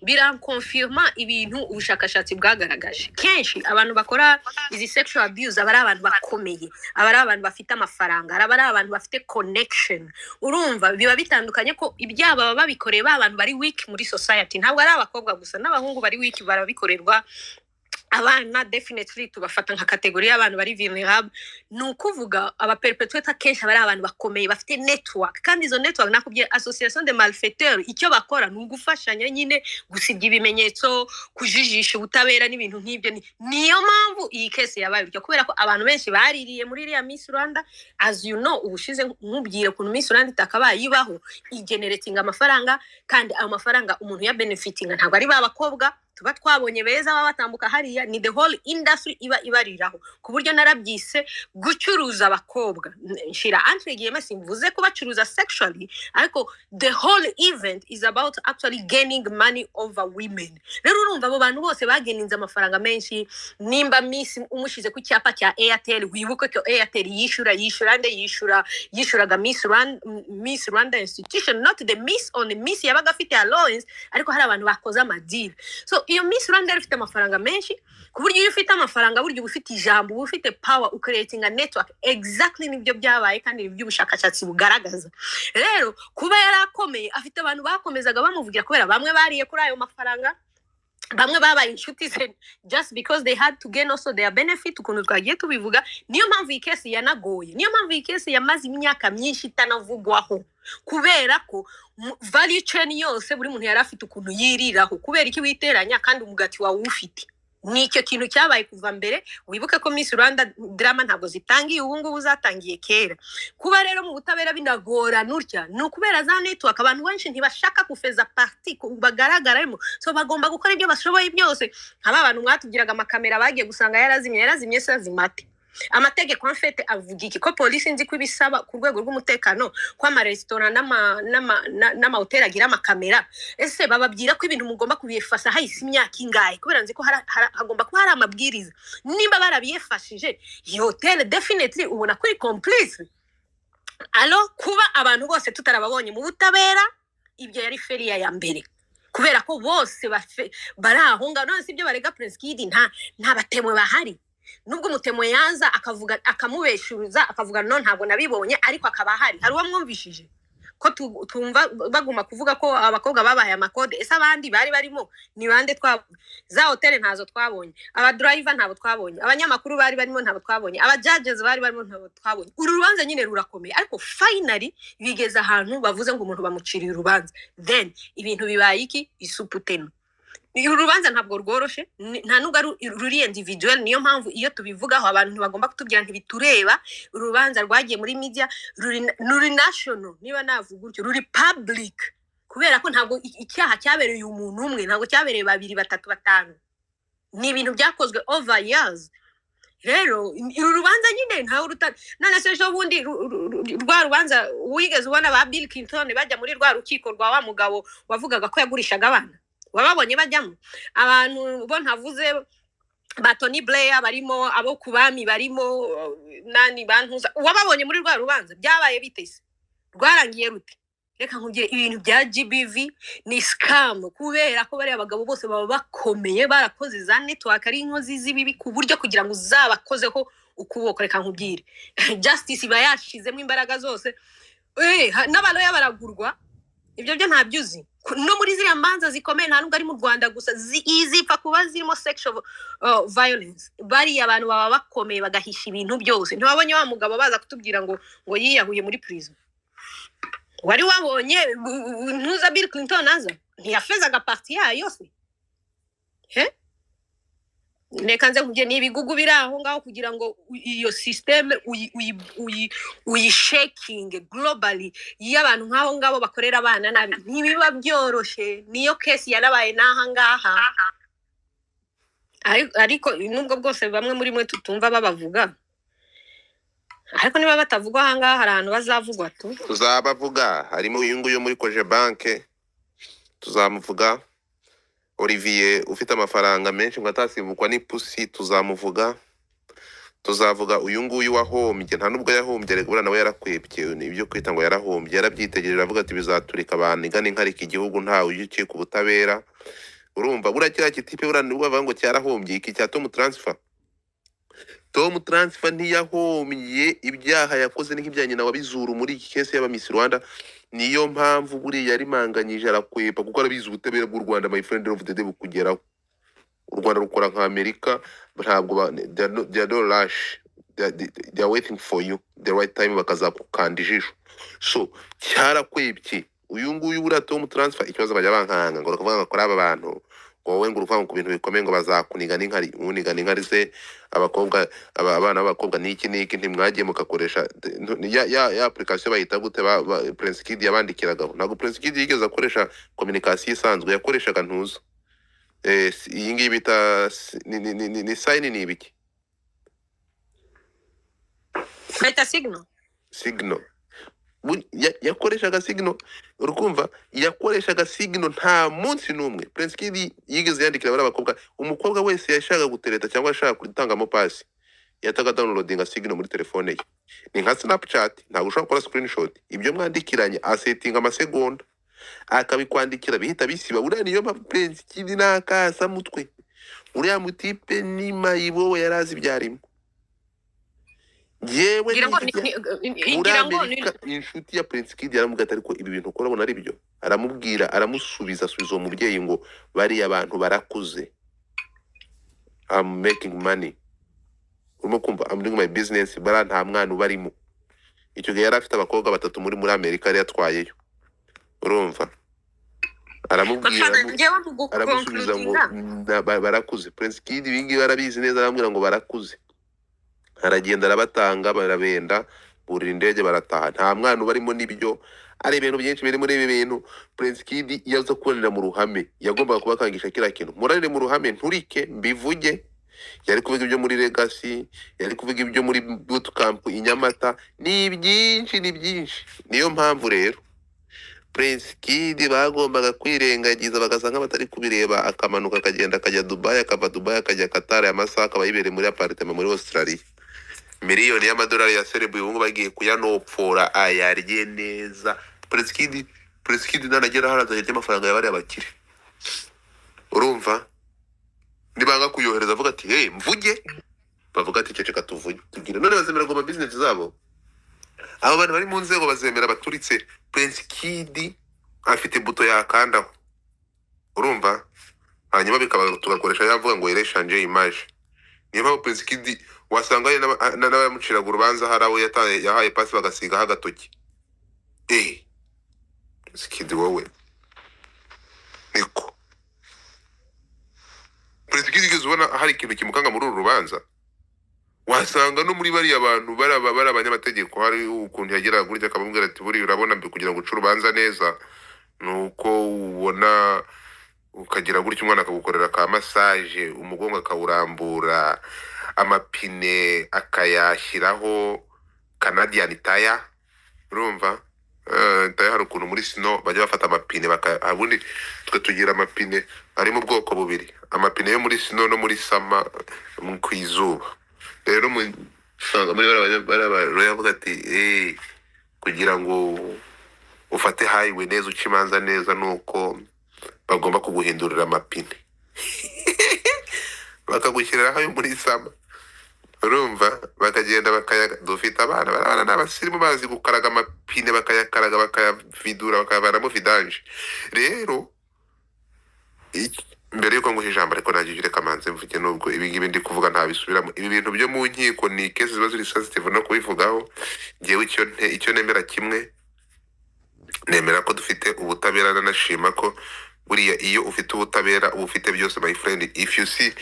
birankonfirma ibintu ubushakashatsi bwagaragaje kenshi abantu bakora izi sexual abuse aba ari abantu bakomeye aba ari abantu bafite amafaranga aba ari abantu bafite connection urumva biba bitandukanye ko ibyaba baba babikoreye abantu bari weak muri society ntabwo ari abakobwa gusa n'abahungu bari weak barabikorerwa abana definitely tubafata nka kategori y'abantu bari vulnerable nukuvuga aba perpetrator kenshi bari abantu bakomeye bafite network kandi izo network nakubye association de malfaiteurs icyo bakora n'ugufashanya nyine gusibya ibimenyetso kujijisha ubutabera n'ibintu nk'ibyo niyo mpamvu iyi case yabaye bityo kubera ko abantu benshi baririye muri iriya Miss Rwanda as you know ubushize nkubwire kuntu Miss Rwanda itakabaye ibaho igenerating amafaranga kandi ayo mafaranga umuntu ya benefitinga ntabwo ari babakobwa tuba twabonye beza batambuka hariya ni the whole industry iba ibariraho ku buryo narabyise gucuruza abakobwa nshira antrigiyeme simvuze ko bacuruza sexually ariko the whole event is about actually gaining money over women rero urumva abo bantu bose bageninze amafaranga menshi nimba Miss umushize ku cyapa cya Airtel wibuke ko Airtel yishuraga Miss Rwanda institution not the Miss on Miss yabaga afite allowance ariko hari abantu bakoze amadil so iyo Miss Rwanda ifite amafaranga menshi ku buryo iyo ufite amafaranga buryo ufite ijambo ufite power ucreating a network exactly nibyo byabaye kandi nibyo ubushakashatsi bugaragaza rero kuba yarakomeye afite abantu bakomezaga bamuvugira kubera bamwe bariye kuri ayo mafaranga bamwe babaye inshuti se just because they had to gain also their benefit ukuntu twagiye tubivuga niyo mpamvu iyi case yanagoye niyo mpamvu iyi case yamaze imyaka myinshi itanavugwaho kubera ko value chain yose buri muntu yari afite ukuntu yiriraho kubera iki witeranya kandi umugati wawe ufite nicyo kintu cyabaye kuva mbere wibuke ko Miss Rwanda drama ntabwo zitangiye ubu ngubu zatangiye kera kuba rero mu butabera binagora nurya no kubera za network abantu benshi ntibashaka kufeza party bagaragaramo so bagomba gukora ibyo bashoboye byose nk'aba bantu mwatugiraga amakamera bagiye gusanga yarazimye se azimate amategeko en fait avuga iki ko polisi nzi ko ibisaba ku rwego rw'umutekano ko amaresitora n'amahoteli agira amakamera ese bababwira ko ibintu mugomba kubifasha hahise imyaka ingahe kubera nzi ko hagomba kuba hari amabwiriza nimba barabiyefashije iyo hoteli definitely ubona kuri complice alo kuba abantu bose tutarababonye mu butabera ibyo yari feriya ya mbere kubera ko bose bari aho ngaho none sibyo barega Prince Kid nta batemwe bahari nubwo umutemwe yaza akavuga akamubeshuza akavuga no ntabwo nabibonye ariko akaba hari uwo mwumvishije ko tumva baguma kuvuga ko abakobwa babaye amakode ese abandi bari barimo ni bande za hotel ntazo twabonye aba driver ntabo twabonye abanyamakuru bari barimo ntabo twabonye aba judges bari barimo ntabo twabonye urubanza nyine rurakomeye ariko finally bigeze ahantu bavuze ngo umuntu bamuciriye urubanza then ibintu bibaye iki isuputeno urubanza ntabwo rworoshe nta nubwo ruri individual niyo mpamvu iyo tubivugaho abantu bagomba kutubwira ntibitureba urubanza rwagiye muri media ruri national niba navuga gutyo ruri public kubera ko ntabwo icyaha cyabereye umuntu umwe ntabwo cyabereye 2 3 5 ni ibintu byakozwe over years rero uru rubanza nyine ntawe none se ejo bundi rwa rubanza wigeze ubona ba Bill Clinton bajya muri rwa rukiko rwa wa mugabo wavugaga ko yagurishaga abana wababonye bajyamo abantu bo ntavuze ba Tony Blair barimo abo kubami barimo nani bantuza wababonye muri rwa rubanza byabaye bitese rwarangiye rute reka nkubwire ibintu bya GBV ni scam kubera ko bari abagabo bose baba bakomeye barakoze za network ari inkozi z'ibibi ku buryo kugira ngo uzabakozeho ukuboko reka nkubwire justice bayashizemo imbaraga zose n'abaloya baragurwa ibyo byo ntabyuzi no muri ziriya manza zikomeye nta nubwo ari mu Rwanda gusa izipfa kuba zirimo sexual violence bari abantu baba bakomeye bagahisha ibintu byose ntibabonye wa mugabo baza kutubwira ngo yiyahuye muri prison wari wabonye ntuza Bill Clinton aza ntiyafezaga parti yayo yose reka nze nkubye ni ibigugu biri aho ngaho kugira ngo iyo system uyishaking globally y'abantu nk'aho ngabo bakorera abana nabi ntibiba byoroshe niyo case yarabaye naha ngaha ariko nubwo bwose bamwe muri mwe tutumva babavuga ariko niba batavugwa aha ngaha hari ahantu bazavugwa tuzabavuga harimo uyu nguyu muri Koje Bank tuzamuvuga Olivier ufite amafaranga menshi ngo atasibukwa n'ipusi tuzamuvuga tuzavuga uyu nguyu wahombye nta nubwo yahombye rego nawe yarakwebye nibyo kwita ngo yarahombye yarabyitegereje avuga ati bizaturika abantu igana inkarika igihugu ntawe ugiye ku butabera urumva burakira kitipe burana bavuga ngo cyarahombye iki cya Tom Transfer ntiyahombye ibyaha yakoze n'ibijyanye na wabizuru muri iki case y'aba Miss Rwanda niyo mpamvu buri yari manganyije arakwepa kuko arabizi ubutabera bw'u Rwanda my friend of the day bukugeraho u Rwanda rukora nka Amerika ntabwo they are not rush they are waiting for you the right time bakazakukanda ijisho so cyarakwebye uyu nguyu buri Tom Transfer ikibazo bajya bankanga ngo bakavuga ngo aba bantu wowe ngo uruvuga ku bintu bikomeye ngo bazakuniga n'inkari uniga n'inkari se abakobwa abana b'abakobwa niki ntimwagiye mukakoresha ya application bayita gute Prince Kid yabandikiraga ntabwo Prince Kid yigeze akoresha communication isanzwe yakoreshaga ntuzo iyi ngiyi bita ni sign ni ibiki bita signal yakoreshaga signal urukumva yakoreshaga signal nta munsi numwe Prince Kid yigeze yandikira abakobwa umukobwa wese yashaka gutereta cyangwa yashaka gutangamo pass yataga downloadinga signal muri telefone ye ni nka Snapchat ntabwo ushobora gukora screenshot ibyo mwandikiranye asettinga amasegonda akabikwandikira bihita bisiba uriya niyo Prince Kid nakasa mutwe uriya mutipe ni mayibo yarazi byarimo yewe inshuti ya Prince Kid yaramubwira ariko ibi bintu ukora bona ari byo aramubwira aramusubiza uwo mubyeyi ngo bari abantu barakuze I'm making money urimo kumva I'm doing my business bara nta mwana ubarimo icyo gihe yari afite abakobwa 3 muri Amerika yari yatwayeyo urumva aramubwira aramusubiza ngo barakuze Prince Kid bingi barabizi neza aramubwira ngo barakuze aragenda arabatanga barabenda burira indege barataha nta mwana ubarimo nibyo ari ibintu byinshi biri muri ibi bintu Prince Kid yaza kubonera mu ruhame yagombaga kubakangisha kira kintu murarire mu ruhame nturike mbivuge yari kuvuga ibyo muri Legacy, yari kuvuga ibyo muri bootcamp i Nyamata, ni byinshi niyo mpamvu rero Prince Kid bagombaga kwirengagiza bagasanga batari kubireba, akamanuka akagenda akajya Dubai, akava Dubai akajya Qatar, amasaha akaba yibereye muri apartment muri Australia. Miliyoni y'amadolari ya Serbia ubu bagiye kuyanopfora ayarye neza. Prince Kid nanagera haraza yarya amafaranga yabari abakire. Urumva? Nibanga kuyohereza avuga ati hey mvuge, bavuga ati ceceka tuvuge tugire, none bazemera ngo business zabo. Abo bantu bari mu nzego bazemera baturitse Prince Kid afite buto yakandaho. Urumva? Hanyuma bikaba tugakoresha yavuga ngo ireshanje image. Niyo mpamvu Prince Kid wasanga n'abamuciraga urubanza harawe yahaye pasi bagasiga hagatoki. Prince Kid wowe niko Prince Kid igeze ubona hari ikintu kimukanga muri uru rubanza. Wasanga no muri bari abantu bari abanyamategeko hari ukuntu yagera gurya akamubwira ati buri urabona kugira ngo ucure urubanza neza nuko ubona ukagira gutya umwana akagukorera ka massage, umugongo akawurambura, amapine akayashyiraho Canadian tire. Urumva? Tire hari ukuntu muri sino bajya bafata amapine abundi twe tugira amapine ari mu bwoko bubiri, amapine yo muri sino no muri sama ku izuba. Rero muri baravuga ati kugira ngo ufate highway neza ucimanza neza nuko bagomba kuguhindurira amapine bakagushyiriraho ayo muri sama. Urumva? Bakagenda dufite abana n'abasirimu bazi gukaraga amapine, bakayakaraga bakayavidura bakayavanamo vidange. Rero mbere yuko nguha ijambo ariko nagiye ureka manze mvuge nubwo ibi ngibi ndi kuvuga ntabisubiramo. Ibi bintu byo mu nkiko ni cases ziba ziri sensitive no kubivugaho. Ngewe icyo nemera kimwe, nemera ko dufite ubutabera, nanashima ko buriya iyo ufite ubutabera uba ufite byose my friend. If you see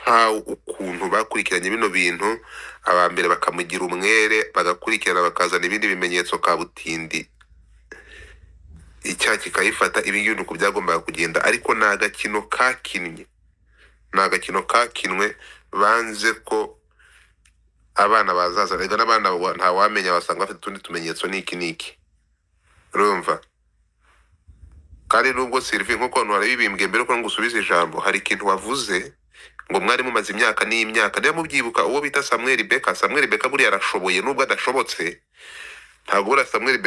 how ukuntu bakurikiranye bino bintu, abambere bakamugira umwere bagakurikirana bakazana ibindi bimenyetso kabutindi, icyaha kikayifata, ibi ngibi nuko byagombaga kugenda. Ariko ni agakino kakinwe, banze ko abana bazaza rega n'abana nta wamenya basanga bafite utundi tumenyetso niki. Urumva? Kandi nubwo Sylvie nkuko abantu barabibimbwe mbere ko ngusubiza ijambo, hari ikintu wavuze ngo mwari mumaze imyaka n'imyaka. Niba mubyibuka uwo bita Samuel Beka buriya arashoboye nubwo adashobotse. Ntabwo ura Samuel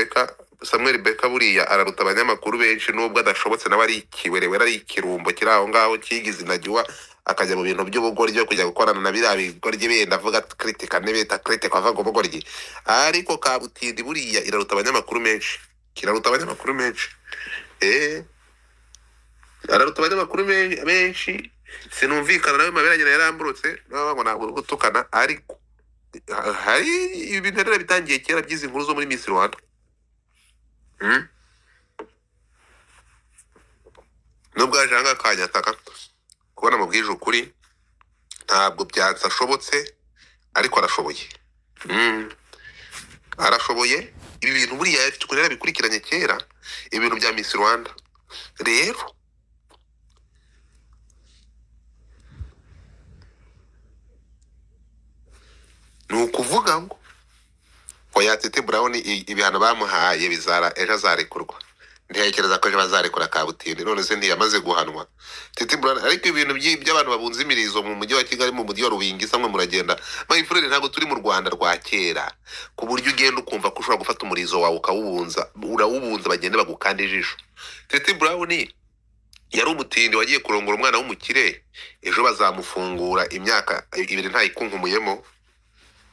Beka buriya araruta abanyamakuru benshi nubwo adashobotse, nawe ari ikiwerewe, ari ikirumbo kiri aho ngaho kigize inagiwa akajya mu bintu by'ubugoryi kujya gukorana na biriya bigoryi benda avuga kritika nebeta kritika avuga ubugoryi. Ariko kabutindi buriya iraruta abanyamakuru menshi, araruta abanyamakuru menshi. Sinumvikana nawe maberagera yaramburutse ngo ntabwo gutukana, ariko hari ibintu rero bitangiye kera byizi nkuru zo muri Miss Rwanda. Nubwo ajanga kanyataka kubona mu bwije ukuri ntabwo byansashobotse, ariko arashoboye. Arashoboye. Ibi bintu buriya afite ukuntu bikurikiranye kera ibintu bya Miss Rwanda. Rero nukuvuga ngo oya Tete Brown ibihano bamuhaye bizara ejo azarekurwa. Ntekereza ko ejo bazarekura kabutindi, none se ntiyamaze guhanwa Tete Brown. Ariko ibintu by'abantu babunze imirizo mu mujyi wa Kigali, mu mujyi wa Rubingi, samwe muragenda my friend, ntabwo turi mu Rwanda rwa kera ku buryo ugenda ukumva ko ushobora gufata umurizo wawe urawubunza bagende bagukanda ijisho. Tete Brown yari umutindi wagiye kurongora umwana w'umukire, ejo bazamufungura imyaka 2 ntayikunkumuyemo.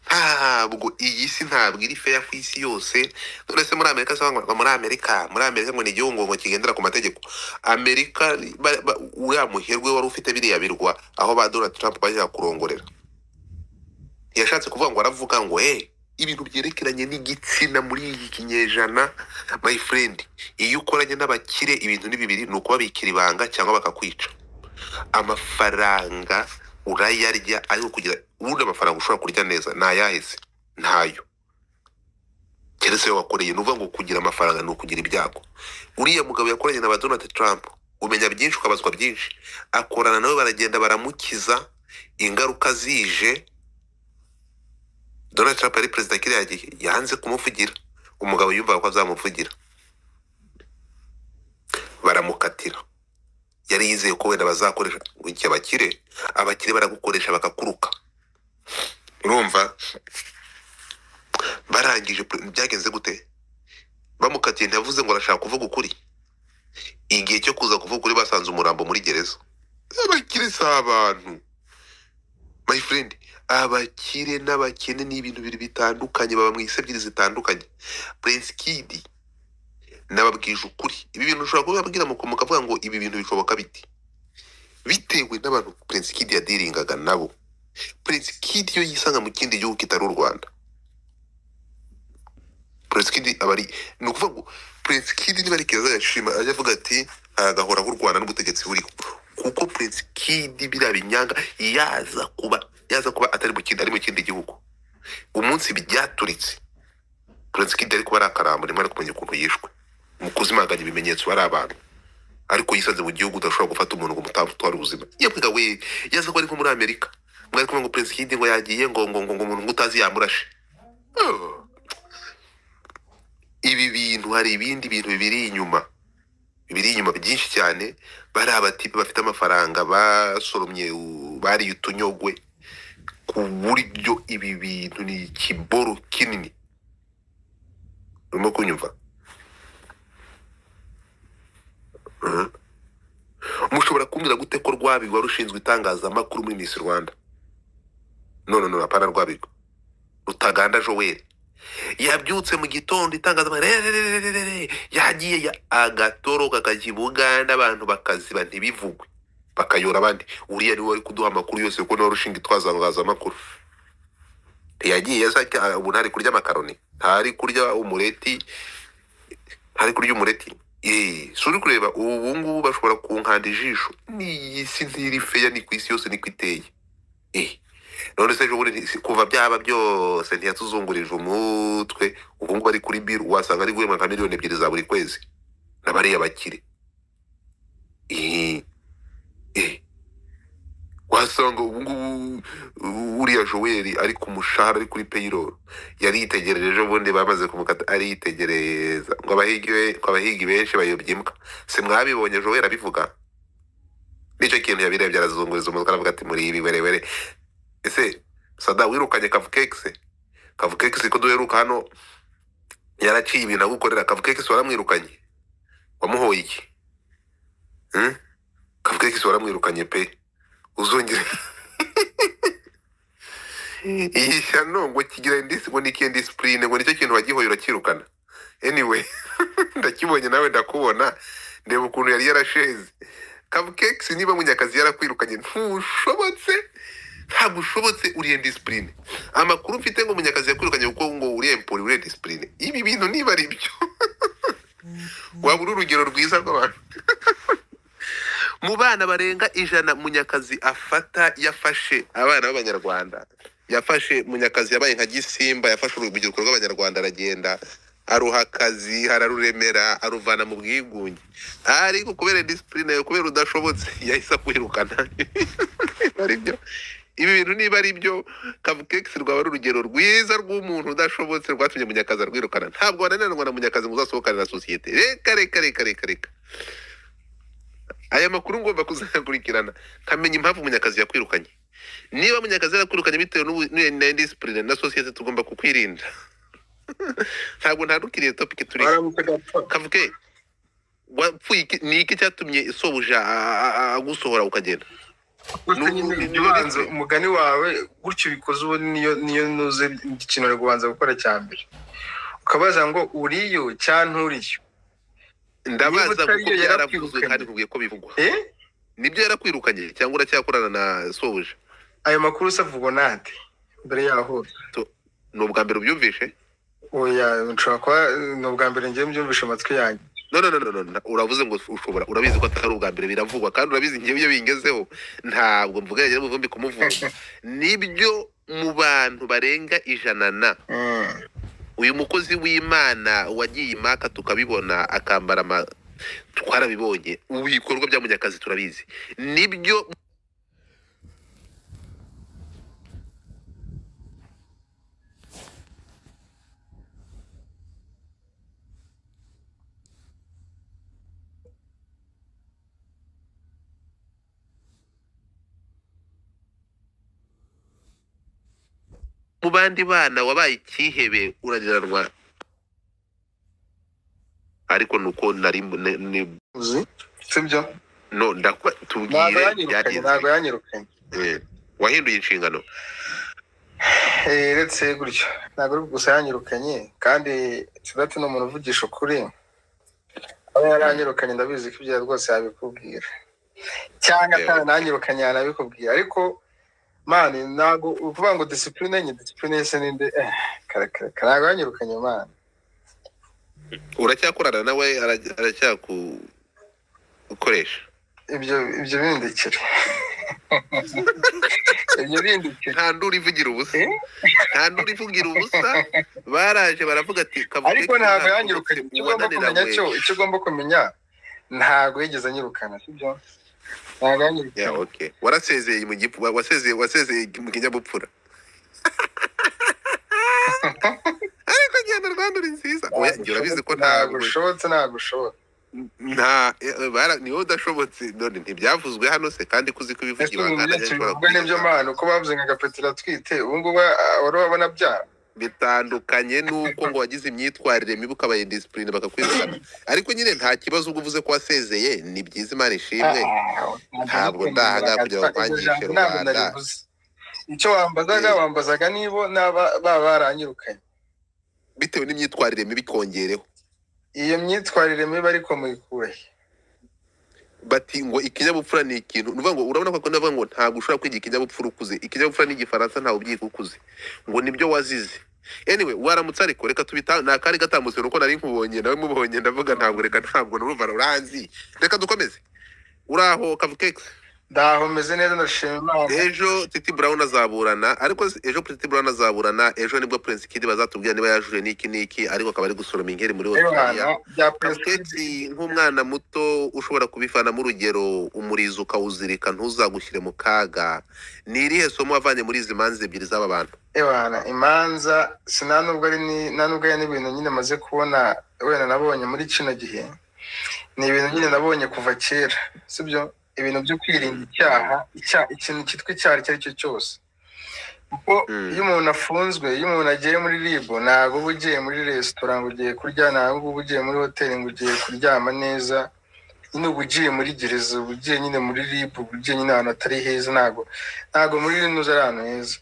Ntabwo iyi si ntabwo iri fair ku isi yose. None se muri Amerika cyangwa muri Amerika ngo ni igihugu ngo kigendera ku mategeko. Amerika uriya muherwe wari ufite biriya birwa aho ba Donald Trump bajya kurongorera, yashatse kuvuga ngo aravuga ngo ibintu byerekeranye n'igitsina muri iki kinyejana my friend, iyo ukoranye n'abakire ibintu ni bibiri, ni ukubabikira ibanga cyangwa bakakwica. Amafaranga urayarya, ariko kugira ubundi amafaranga ushobora kurya neza nayaheze ntayo. Keretse wakoreye nuvuga ngo kugira amafaranga no kugira ibyago. Uriya mugabo yakoranye na Donald Trump, umenya byinshi ukabazwa byinshi, akorana nawe baragenda baramukiza ingaruka zije Donald Trump yari perezida kiriya gihe yanze kumuvugira, umugabo yumvaga ko azamuvugira, baramukatira. Yari yizeye ko wenda bazakoresha iki abakire baragukoresha bakakuruka. Urumva barangije byagenze gute? Bamukatiye ntiyavuze ngo arashaka kuvuga ukuri. Igihe cyo kuza kuvuga ukuri basanze umurambo muri gereza. Abakire si abantu, my friend. Abakire n'abakene ni ibintu biri bitandukanye, baba mu isi ebyiri zitandukanye. Prince Kid nababwije ukuri, ibi bintu ushobora kubabwira mukavuga ngo ibi bintu bishoboka biti, bitewe n'abantu Prince Kid yadiringaga nabo. Prince Kid yo yisanga mu kindi gihugu kitari u Rwanda. Prince Kid abari ni ukuvuga ngo Prince Kid niba ari keza yashima ajya avuga ati agahora h'u Rwanda n'ubutegetsi buriho, kuko Prince Kid biriya binyanga yaza kuba atari mu kindi, ari mu kindi gihugu. Umunsi byaturitse Prince Kid ariko barakaramba nimara kumenya ukuntu yishwe mu kuzimaganya ibimenyetso bari abantu, ariko yisanze mu gihugu udashobora gufata umuntu ngo mutwara ubuzima. Yabwiga we yaza ko ari nko muri Amerika, mwari kumwe ngo Prince Kid ngo yagiye ngo umuntu utazi yamurashe. Ibi bintu hari ibindi bintu bibiri inyuma byinshi cyane. Bari abatipe bafite amafaranga basoromye bari utunyogwe, ku buryo ibi bintu ni ikiboro kinini. Urimo kunyumva? Mushobora kumbwira gute ko Rwabigwa rushinzwe itangazamakuru muri Miss Rwanda? No, apana Rwabigwa, Rutaganda Joel yabyutse mu gitondo itangazamakuru yagiye agatoroka akajya i Buganda, abantu bakaziba ntibivugwe, bakayora abandi. Uriya niwe wari kuduha amakuru yose kuko niwe rushinga itangazamakuru. Yagiye yazajya ubu ntari kurya makaroni, ntari kurya umureti. Suri kureba ubu ngubu bashobora kunkanda ijisho. Ni isi ntiri feya, ni ku isi yose niko iteye. None se kuva byaba byose ntiyatuzungurije umutwe, ubu ngubu ari kuri biru wasanga ari guhembwa nka miliyoni 2 za buri kwezi n'abariya bakire. Wasanga ubu ngubu uriya Joel ari ku mushahara, ari kuri payroll. Yari yitegereje ubundi bamaze kumukata, ari yitegereza ngo abahigi benshi bayobye imbwa. Se mwabibonye Joel abivuga? Nicyo kintu yabirebye arazunguriza umutwe aravuga ati muri ibi werewere. Ese Sada wirukanye Kavukekisi ko duheruka hano yaraciye ibintu agukorera. Kavukekisi waramwirukanye, wamuhoye iki? Kavukekisi waramwirukanye pe, uzongere iyi shyano ngo kigira ngo ni discipline, ngo nicyo kintu wagihoye urakirukana. Anyway ndakibonye nawe ndakubona, ndeba ukuntu yari yarasheze. Kavukekisi niba Munyakazi yarakwirukanye ntabwo ushobotse, uriye discipline. Amakuru mfite ngo Munyakazi yakwirukanye kuko ngo uriye empori, uriye discipline. Ibi bintu niba ari byo wabura urugero rwiza rw'abantu. Mu bana barenga 100 Munyakazi afata, yafashe abana b'Abanyarwanda, yafashe Munyakazi yabaye nka gisimba, yafashe urubyiruko rw'Abanyarwanda aragenda aruha akazi, hararuremera, aruvana mu bwigunge, ariko kubera discipline, kubera udashobotse yahise akwirukana. Ari byo ibi bintu niba ari byo, Kavukekisi rwaba ari urugero rwiza rw'umuntu udashobotse rwatumye Munyakazi arwirukana. Ntabwo wananirwa na Munyakazi ngo uzasohokane na sosiyete. Reka. Aya makuru ngomba kuzakurikirana kamenya impamvu Munyakazi yakwirukanye. Niba Munyakazi yarakwirukanye bitewe na discipline na sosiyete, tugomba kukwirinda. Ntabwo ntadukiriye topic turi. Kavuke wapfuye ni iki cyatumye sobuja agusohora ukagenda? Nubanze umugani wawe gutyo bikoze ubu niyo nuze ikintu ari kubanza gukora cyambere, ukabaza ngo uriyo cyanturiyo. Ndabaza kuko yaravuzwe kandi kuvuye ko bivugwa. Nibyo yarakwirukanye cyangwa uracyakorana na sobuja? Ayo makuru savugwa nande mbere yaho? Ni ubwa mbere ubyumvishe? Oya, nshobora kuba ni ubwa mbere ngiye mbyumvishe amatwi yanjye. No, uravuze ngo ushobora, urabizi ko atari ubwa mbere biravugwa, kandi urabizi ngiye iyo bingezeho ntabwo mvuga yagira muvumbi kumuvuma. Nibyo mu bantu barenga 100 uyu mukozi w'Imana wagiye imaka tukabibona akambara twarabibonye, ubikorwa bya Munyakazi turabizi. Nibyo mu bandi bana wabaye ikihebe urariranwa ariko nuko nari uzi sibyo no ndakwa tubwire byagenze ntabwo yanyirukanye wahinduye inshingano uretse gutyo ntabwo ari gusa yanyirukanye kandi sidati ni umuntu uvugisha ukuri aba yaranyirukanye ndabizi ko ibyo rwose yabikubwira cyangwa kandi nanyirukanye yanabikubwira ariko mani ntabwo ukuvuga ngo discipline se ninde ntabwo yanyirukanye mani uracyakorana nawe aracyakukoresha ibyo bindikira ibyo bindikira nta nduru ivugira ubusa baraje baravuga ati ariko ntabwo yanyirukanye icyo ugomba kumenya ntabwo yigeze anyirukana sibyo ntabwo yanyirukanye okay warasezeye mu gipu wasezeye mu kinyabupfura ariko ngenda Rwanda uri nziza oya urabizi ko ntabwo ushobotse niho udashobotse none ntibyavuzwe hano se kandi kuzi ko ibivugira ubwo nibyo mpano uko bavuze nka Gapetero atwite ubu ngubu wari wabona byara bitandukanye nuko ngo wagize imyitwarire mibi ukabaye discipline bakakwirukana ariko nyine nta kibazo ubwo uvuze ko wasezeye ni byiza Imana ishimwe ntabwo ndahaga kugira ngo kwangishe Rwanda icyo wambazaga nibo baba baranyirukanye bitewe n'imyitwarire mibi kongereho iyo myitwarire mibi ariko muyikure bati ngo ikinyabupfura ni ikintu nuvuga ngo urabona ko ndavuga ngo ntabwo ushobora kwiga ikinyabupfura ukuze ikinyabupfura n'igifaransa ntawe ubyiga ukuze ngo nibyo wazize anyway waramutse ariko reka tubita nakari gatambutse nuko nari nkubonye nawe mubonye ndavuga ntabwo nurumva uranzi reka dukomeze uraho Kavukex ndaho meze neza ndashima Imana ejo Titi Brown azaburana ariko ejo Titi Brown azaburana ejo nibwo Prince Kid bazatubwira niba yajure niki ariko akaba ari gusoroma inkeri muri Australia nk'umwana muto ushobora kubifana mu rugero umurizo ukawuzirika ntuzagushyire mu kaga ni irihe somo wavanye muri izi manza ebyiri z'aba bantu imanza sinanubwo ari n'ibintu nyine maze kubona wenda nabonye muri kino gihe ni ibintu nyine nabonye kuva kera sibyo ibintu byo kwirinda ikintu cyitwa icyaha icyo ari cyo cyose kuko iyo umuntu afunzwe iyo umuntu agiye muri ribu ntabwo uba ugiye muri resitora ngo ugiye kurya ntabwo uba ugiye muri hoteli ngo ugiye kuryama neza nyine uba ugiye muri gereza uba ugiye nyine muri ribu uba ugiye nyine ahantu hatari heza ntabwo muri rinuza ari ahantu heza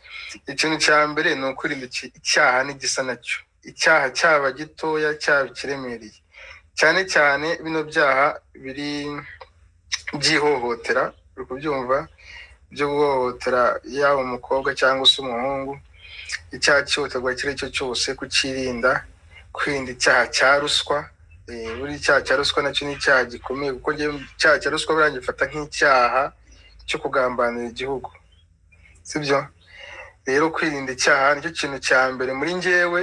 ikintu cya mbere ni ukwirinda icyaha n'igisa nacyo icyaha cyaba gitoya cyaba ikiremereye cyane cyane bino byaha biri by'ihohotera uri kubyumva byo guhohotera yaba umukobwa cyangwa se umuhungu icyaha cyihutirwa icyo ari cyo cyose kukirinda kwirinda icyaha cya ruswa buri icyaha cya ruswa nacyo ni icyaha gikomeye kuko icyaha cya ruswa barangifata nk'icyaha cyo kugambanira igihugu sibyo rero kwirinda icyaha nicyo kintu cya mbere muri njyewe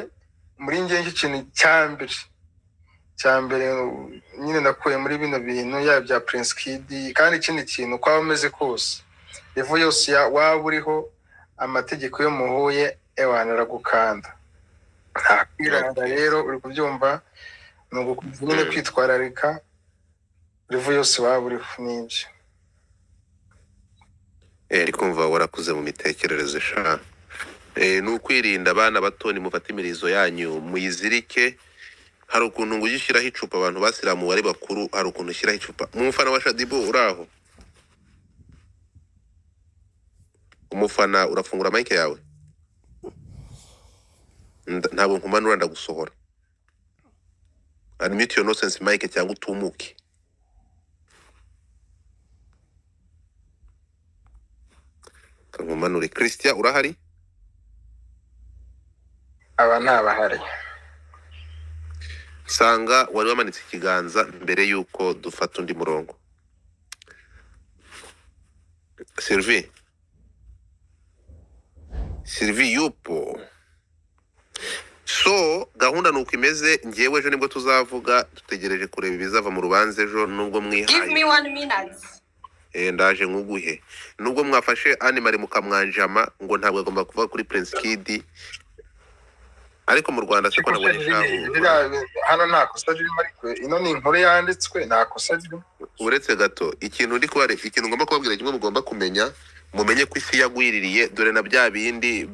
nicyo kintu cya mbere nyine nakuye muri bino bintu yaba bya Prince Kid kandi ikindi kintu uko waba umeze kose ivu yose waba uriho amategeko yo muhuye aragukanda nta kwiranga rero uri kubyumva ni ugukomeza nyine kwitwararika ivu yose waba uriho n'ibyo kumva warakuze mu mitekerereze sha ni ukwirinda abana bato nimufate imirizo yanyu muyizirike hari ukuntu ngo ugishyiraho icupa abantu basiramu ari bakuru hari ukuntu ushyiraho icupa umufana wa Shadibo uraho umufana urafungura mic yawe ntabwo nkumanura ndagusohora unmute your nonsense mic cyangwa utumuke kankumanure Christian urahari aba ntabahari sanga wari wamanitse ikiganza mbere yuko dufata undi murongo Sylvie yupo so gahunda nuko imeze ngiyewe ejo nibwo tuzavuga dutegereje kureba ibizava mu rubanza ejo nubwo mwihaye Give me 1 minute. Ndaje nguguhe nubwo mwafashe animal mukamwanjama ngo ntabwo agomba kuva kuri Prince Kid ariko mu Rwanda se ko nabonye hano nta kosa ririmo ariko ino ni inkuru yanditswe nta kosa ririmo uretse gato ikintu ndi kubare ikintu ngomba kubabwira kimwe mugomba kumenya mumenye ko isi yagwiririye dore na bya bindi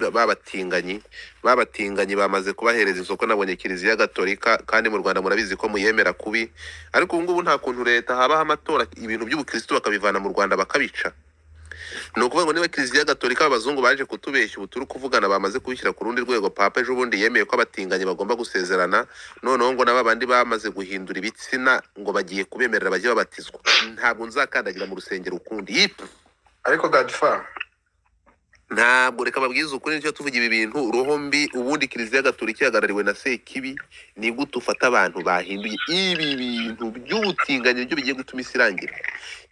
babatinganye bamaze kubahereza isoko. Nabonye Kiliziya Gatolika, kandi mu Rwanda murabizi ko muyemera kubi, ariko ubu ngubu nta kuntu leta habaho amatora ibintu by'ubukristo bakabivana mu Rwanda bakabica. Ni ukuvuga ngo niba Kiliziya Gatolika abazungu baje kutubeshya, ubu turi kuvugana bamaze kubishyira ku rundi rwego. Papa ejo bundi yemeye ko abatinganye bagomba gusezerana, noneho ngo n'aba bandi bamaze guhindura ibitsina ngo bagiye kubemerera bajye babatizwa. Ntabwo nzakandagira mu rusengero ukundi ariko Godfather, ntabwo, reka babwize ukuri nicyo tuvuga ibi bintu roho mbi. Ubundi Kiliziya Gatolika ihagarariwe na Sekibi. Ni gute ufata abantu bahinduye ibi bintu by'ubutinganya byo bigiye gutuma isi irangira?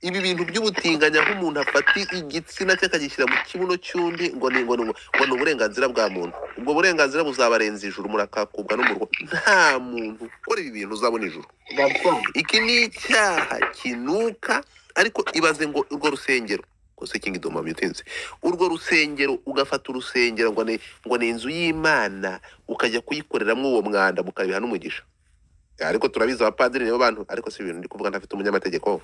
Ibi bintu by'ubutinganya, nk'umuntu afata igitsina cye akagishyira mu kibuno cy'undi ngo ni uburenganzira bwa muntu. Ubwo burenganzira buzabarenza ijuru, murakakubwa n'umurwa. Nta muntu ukora ibi bintu uzabona ijuru. Iki ni icyaha kinuka. Ariko ibaze ngo urwo rusengero kose Kingdom Mutinzi, urwo rusengero ugafata urusengero ngo ni inzu y'Imana, ukajya kuyikoreramo uwo mwanda mukabiha n'umugisha. Ariko turabizi abapadiri nibo bantu, ariko si ibintu ndi kuvuga ntafite umunyamategeko.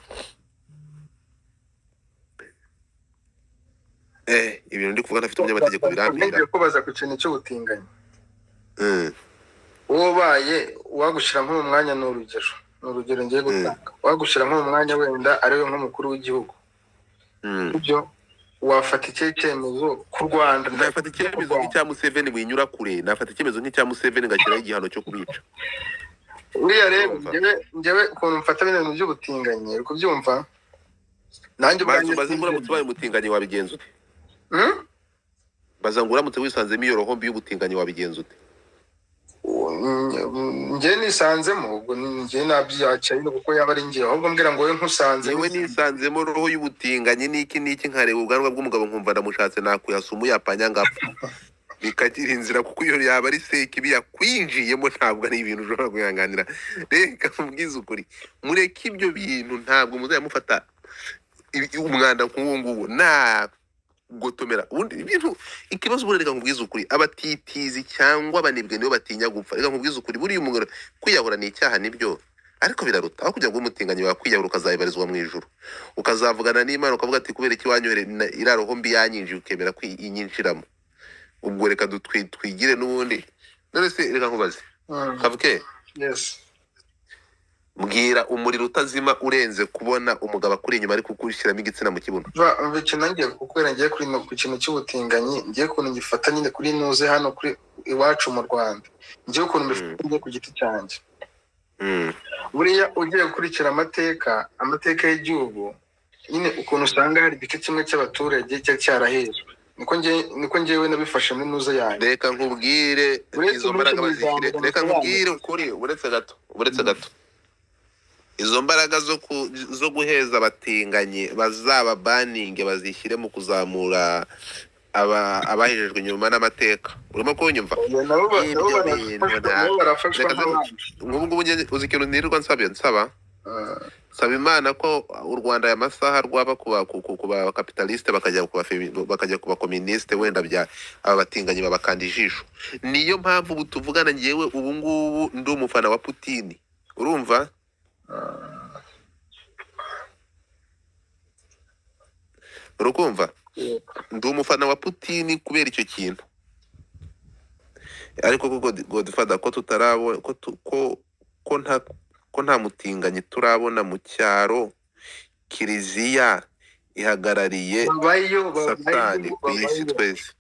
Ibintu ndi kuvuga ntafite umunyamategeko birambira. ngiye kubaza ku kintu cy'ubutinganyi. Wobaye wagushyira nko mu mwanya, ni urugero ngiye gutanga, wagushyira nko mu mwanya wenda ariwe nk'umukuru w'igihugu, ibyo wafata icyemezo ku Rwanda? Nafata icyemezo nk'icya Museveni winyura kure, nafata icyemezo nk'icya Museveni ngashyiraho igihano cyo kubica. Uriya rero njyewe ukuntu mfata ibintu by'ubutinganyi, uri kubyumva? Nanjye ubwanjye baza ngo uramutse ubaye umutinganyi wabigenza ute? Baza ngo uramutse wisanzemo iyo roho mbi y'ubutinganyi wabigenza ute? njye nisanzemo, ubwo njye nabyacaye kuko yaba ari njye, ahubwo mbwira ngo we nkusanze. Yewe nisanzemo roho y'ubutinganyi n'iki nkareba ubwanwa bw'umugabo nkumva ndamushatse nakuyasuma yapanya ngapfa bikagira inzira, kuko iyo yaba ari Sekibi yakwinjiyemo, ntabwo ari ibintu ushobora kwihanganira. Reka mubwize ukuri, mureke ibyo bintu, ntabwo muzayamufata umwanda nk'uwo nguwo gotomera. Ubundi ibintu ikibazo buri, reka nkubwize ukuri, abatitizi cyangwa abanebwe nibo batinya gupfa. Reka nkubwize ukuri, buri umuntu kwiyahura ni icyaha nibyo, ariko biraruta aho kugira ngo umutinganyi wakwiyahura ukazayibarizwa mu ijuru, ukazavugana n'Imana ukavuga ati kubera iki wanyohere iraroho mbi yanyinjiye, ukemera kwinyinjiramo. Ubwo reka twigire n'ubundi. None se reka nkubaze kavuke, yes, mbwira umuriro utazima urenze kubona umugabo akuri inyuma ari kukushyiramo igitsina mu kibuno. Bityo nangiye kukwera, ngiye kuri ku kintu cy'ubutinganyi, ngiye kuntu ngifata nyine kuri nuze hano kuri iwacu mu Rwanda, ngiye kuntu mbifite ku giti cyanjye. Buriya ugiye gukurikira amateka y'igihugu, nyine ukuntu usanga hari igice kimwe cy'abaturage cyarahejwe, niko njyewe nabifashe muri nuze yanjye. Reka nkubwire izo mbaraga bazishyire, reka nkubwire ukuri, uretse gato izo mbaraga zo guheza abatinganye bazaba baninge, bazishyire mu kuzamura abahejejwe inyuma n'amateka. Urimo kunyumva? Ngubu uzi ikintu nirirwa nsaba Imana ko u Rwanda aya masaha rwaba ku bakapitaliste bakajya ku bakomuniste, wenda bya aba batinganye babakanda ijisho. Niyo mpamvu ubu tuvugana ngewe ubu ngubu ndi umufana wa Putin, urumva? Urukumva? Ndi umufana wa Putin kubera icyo kintu. Ariko kuko Godfather ko tutarabona ko nta mutinganyi turabona mu cyaro, Kiliziya ihagarariye Satani ku isi twese.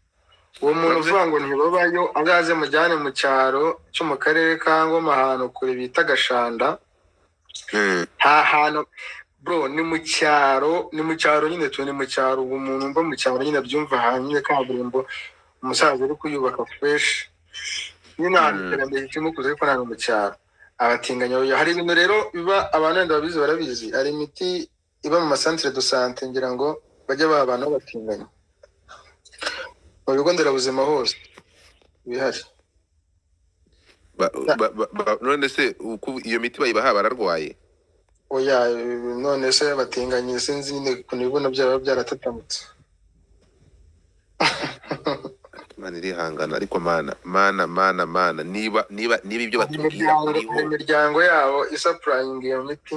Uwo muntu uvuga ngo ntibabayo, azaze mujyane mu cyaro cyo mu karere ka Ngoma ahantu kure bita Gashanda. Nta hantu bro, ni mu cyaro nyine, ni mu cyaro. Ubu umuntu mba mu cyaro nyine abyumva ahantu nyine kaburimbo, umusaza uri kuyubaka fresh nyine, ahantu iterambere kirimo kuza, ariko ntabwo mu cyaro. Abatinganya hari ibintu rero biba, abantu wenda babizi barabizi, hari imiti iba mu masantere de sante, ngira ngo bajya baha abantu batinganya mu bigo nderabuzima hose bihari. None se iyo miti bayibaha bararwaye? Oya, none se batinganye sinzi nyine ukuntu ibibuno byabo byaratatamutse. Mana irihangana, ariko mana niba ibyo batubwira biriho, imiryango yabo isapurayinga iyo miti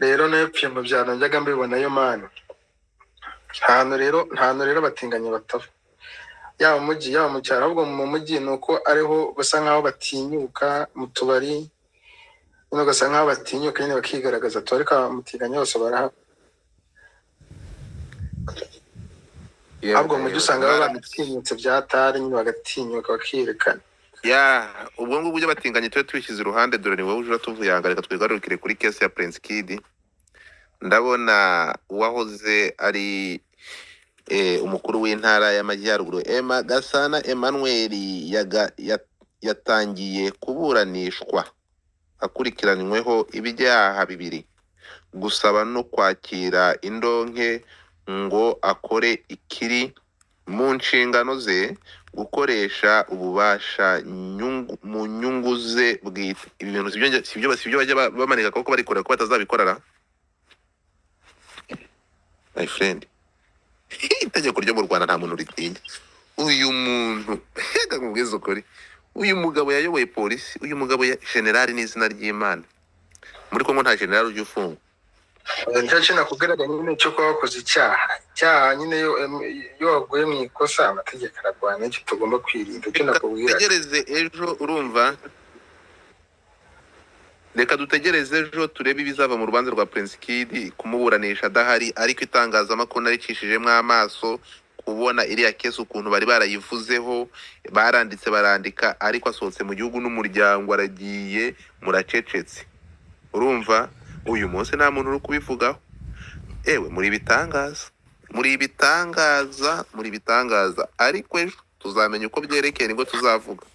rero, nayo pimo byaranjyaga mbibonayo mana. nta rero batinganye batava, yaba mu mujyi yaba mu cyaro. Ahubwo mu mujyi ni uko ariho basa nkaho batinyuka mu tubari, nyine ugasa nkaho batinyuka nyine bakigaragaza, ariko abamutinganye bose barahaba. Ahubwo mu mujyi usanga baba baratinyutse byatari, nyine bagatinyuka bakirekana. ubwo ngubwo ujya batinganye tube tubishyize iruhande, dore ni wowe uje uratuvuyanga, reka twigarukire kuri kesi ya Prince Kid. Ndabona uwahoze ari umukuru w'intara y'Amajyaruguru Gasana Emmanuel yatangiye kuburanishwa akurikiranyweho ibyaha bibiri: gusaba no kwakira indonke ngo akore ikiri mu nshingano ze, gukoresha ububasha mu nyungu ze bwite. Ibi bintu sibyo bajya bamanika kuko barikorera ko batazabikorera. My friend, itegeko ryo mu Rwanda nta muntu ritinya. Uyu muntu reka nkubwize ukuri, uyu mugabo yayoboye polisi, uyu mugabo ya generali n'izina ry'Imana. Muri Kongo nta generali ujya ufungwa. Nicyo nakubwiraga nyine cyo kuba wakoze icyaha nyine iyo waguye mu ikosa amategeko ararwana, icyo tugomba kwirinda. Icyo nakubwira tegereze ejo, urumva, reka dutegereze ejo turebe ibizava mu rubanza rwa Prince Kid, kumuburanisha adahari, ariko itangazamakuru naricishijemo amaso kubona iriya kesi ukuntu bari barayivuzeho, baranditse barandika, ariko asohotse mu gihugu n'umuryango aragiye, muracecetse. Urumva, uyu munsi nta muntu uri kubivugaho. Ewe muri ibitangaza, ariko ejo tuzamenya uko byerekeye, nibwo tuzavuga.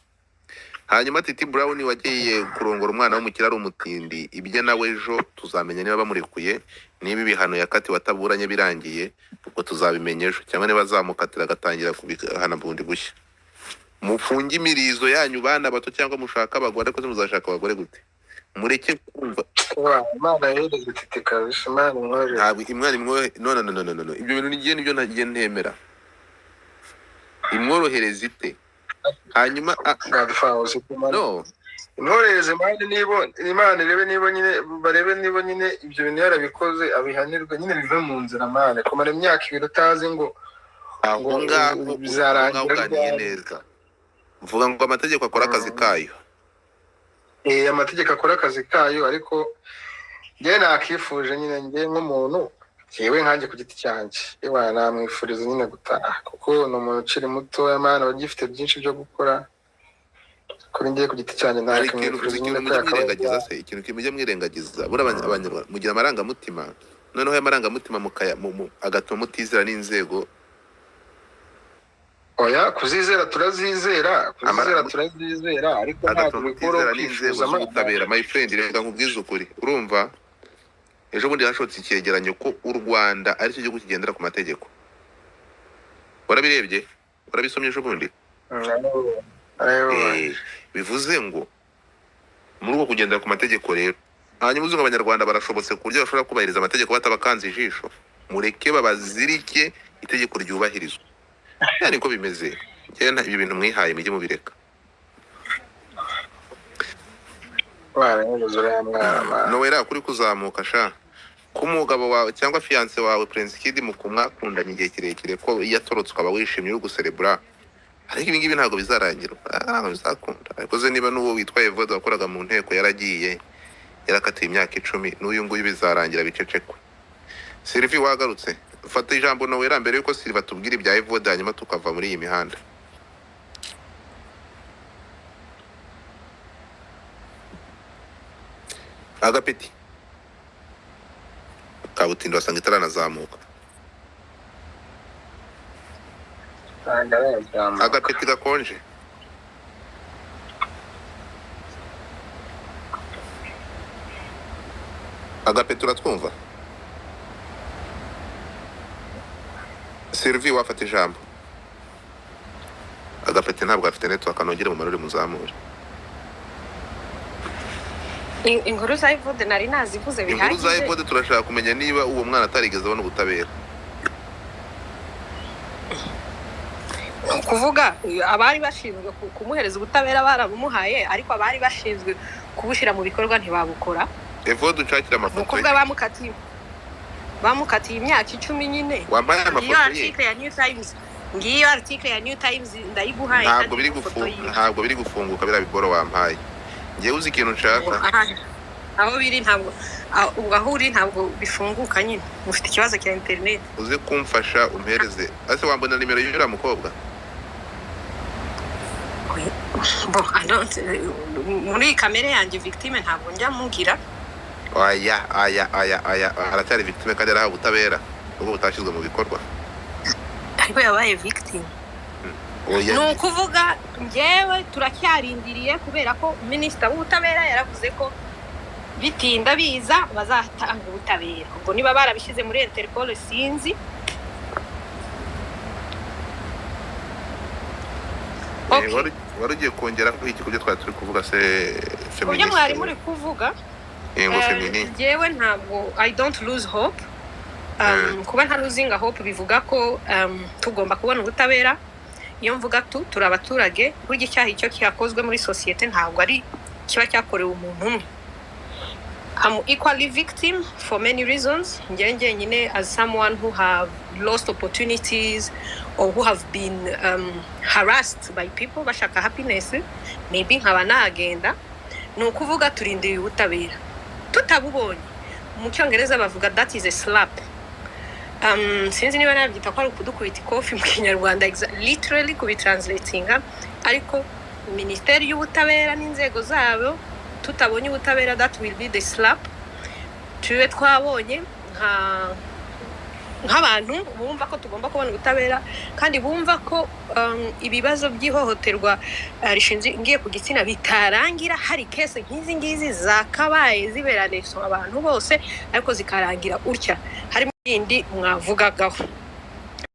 Hanyuma Titi Brown wagiye kurongora umwana w'umukire ari umutindi, ibyo nawe ejo tuzamenya niba bamurekuye, niba ibihano yakatiwe ataburanye birangiye, ubwo tuzabimenya ejo, cyangwa niba azamukatira agatangira kubihana bundi bushya. Mufunge imirizo yanyu bana bato, cyangwa mushaka abagore, ariko muzashaka abagore gute? Mureke kumva Imana yereze Titi kabisa, Imana imwohe. ntabwo imwana imwohe. No, ibyo bintu nibyo ntagiye ntemera. Imworohereza ite? Hanyuma no imwohereze Imana irebe niba nyine, barebe niba nyine ibyo bintu yarabikoze abihanirwe, nyine bive mu nzira. Mane kumara imyaka 2 utazi ngo aho ngaho bizarangira neza. Mvuga ngo amategeko akora akazi kayo. Amategeko akora akazi kayo, ariko njye nakifuje nyine, njye nk'umuntu yewe nkanjye ku giti cyanjye, yewe namwifuriza nyine gutaha, kuko ni umuntu ukiri muto, Imana bagifite byinshi byo gukora. Kuri njye ku giti cyanjye nta kintu mwirengagiza se, ikintu kimujya mwirengagiza. Buri Abanyarwanda mugira amarangamutima, noneho amarangamutima agatuma mutizera n'inzego. Oya, kuzizera turazizera, ariko ntabwo bikora n'inzego z'ubutabera. My friend, reka nkubwize ukuri, urumva, ejo bundi hashotse icyegeranyo ko u Rwanda ari cyo gihugu kigendera ku mategeko. Warabirebye? Warabisomye ejo bundi? Bivuze ngo muri uko kugendera ku mategeko rero, hanyuma uzunga Abanyarwanda barashobotse ku buryo bashobora kubahiriza amategeko batabakanze ijisho. Mureke babazirike, itegeko ryubahirizwa. Yani ko bimeze. Cyane ibi bintu mwihaye mujye mubireka. Nowera kuri kuzamuka sha kumugabo wawe cyangwa fiance wawe Prince Kid mukumwakundanye igihe kirekire, ko yatorotse ukaba wishimye uri guserebura, ariko ibi ngibi ntabwo bizarangira. Ntabwo bizakunda. Ariko ze niba n'uwo witwa Evode wakoraga mu nteko yaragiye, yarakatiye imyaka 10, n'uyu nguyu bizarangira bicecekwe. Sylvie wagarutse, fata ijambo Nowera mbere yuko Sylvie tubwira ibya Evode, hanyuma tukava muri iyi mihanda. Agapeti kabutindo wasanga itaranazamuka. Agapeti gakonje. Agapeti uratwumva? Sylvie wafata ijambo. Agapeti ntabwo afite network, anongere mu maruri muzamure. Inkuru za Evode nari nazivuze bihagije. Inkuru za Evode turashaka kumenya niba uwo mwana atarigeze abona ubutabera. Kuvuga abari bashinzwe kumuhereza ubutabera barabumuhaye, ariko abari bashinzwe kubushira mu bikorwa ntibabukora. Evode ucakira amafoto. Kuvuga bamukatiye imyaka 10 nyine. wambaye Ngiyo amafoto ye article ya New Times. Ngiyo article ya New Times ndayiguhaye ntabwo biri gufunguka bira biboro wampaye ngiye uzi ikintu nshaka aho biri ntabwo aho uri ntabwo bifunguka nyine mufite ikibazo cya internet uze kumfasha umpereze ase wambona nimero y'ura mukobwa muri kamere yanjye victime ntabwo njya mugira aya aratari victime kandi araha ubutabera ubwo butashizwe mu bikorwa ariko yabaye victime ni ukuvuga njyewe turacyarindiriye kubera ko minisita w'ubutabera yaravuze ko bitinda biza bazatanga ubutabera ubwo niba barabishyize muri Interpol sinzi wari ugiye kongera ko iki kubyo twari turi kuvuga se feminist kubyo mwari muri kuvuga njyewe ntabwo I don't lose hope kuba nta losing hope bivuga ko tugomba kubona ubutabera iyo mvuga turi abaturage burya icyaha icyo cyakozwe muri societe ntabwo ari kiba cyakorewe umuntu umwe. I'm equally victim for many reasons. Nyine as someone who have lost opportunities or who have been harassed by people bashaka happiness, maybe nkaba nagenda ni ukuvuga turindiriye ubutabera tutabubonye. Mu cyongereza bavuga that is a slap. Sinzi niba nabyita ko ari ukudukubita ikofi mu Kinyarwanda literally kubitranslatinga ariko Minisiteri y'Ubutabera n'inzego zabo tutabonye ubutabera that will be the slap. Tube twabonye nk'abantu bumva ko tugomba kubona ubutabera kandi bumva ko ibibazo by'ihohoterwa rishingiye ku gitsina bitarangira hari case nk'izi ngizi zakabaye ziberanisha abantu bose ariko zikarangira utya harimo ibindi mwavugagaho.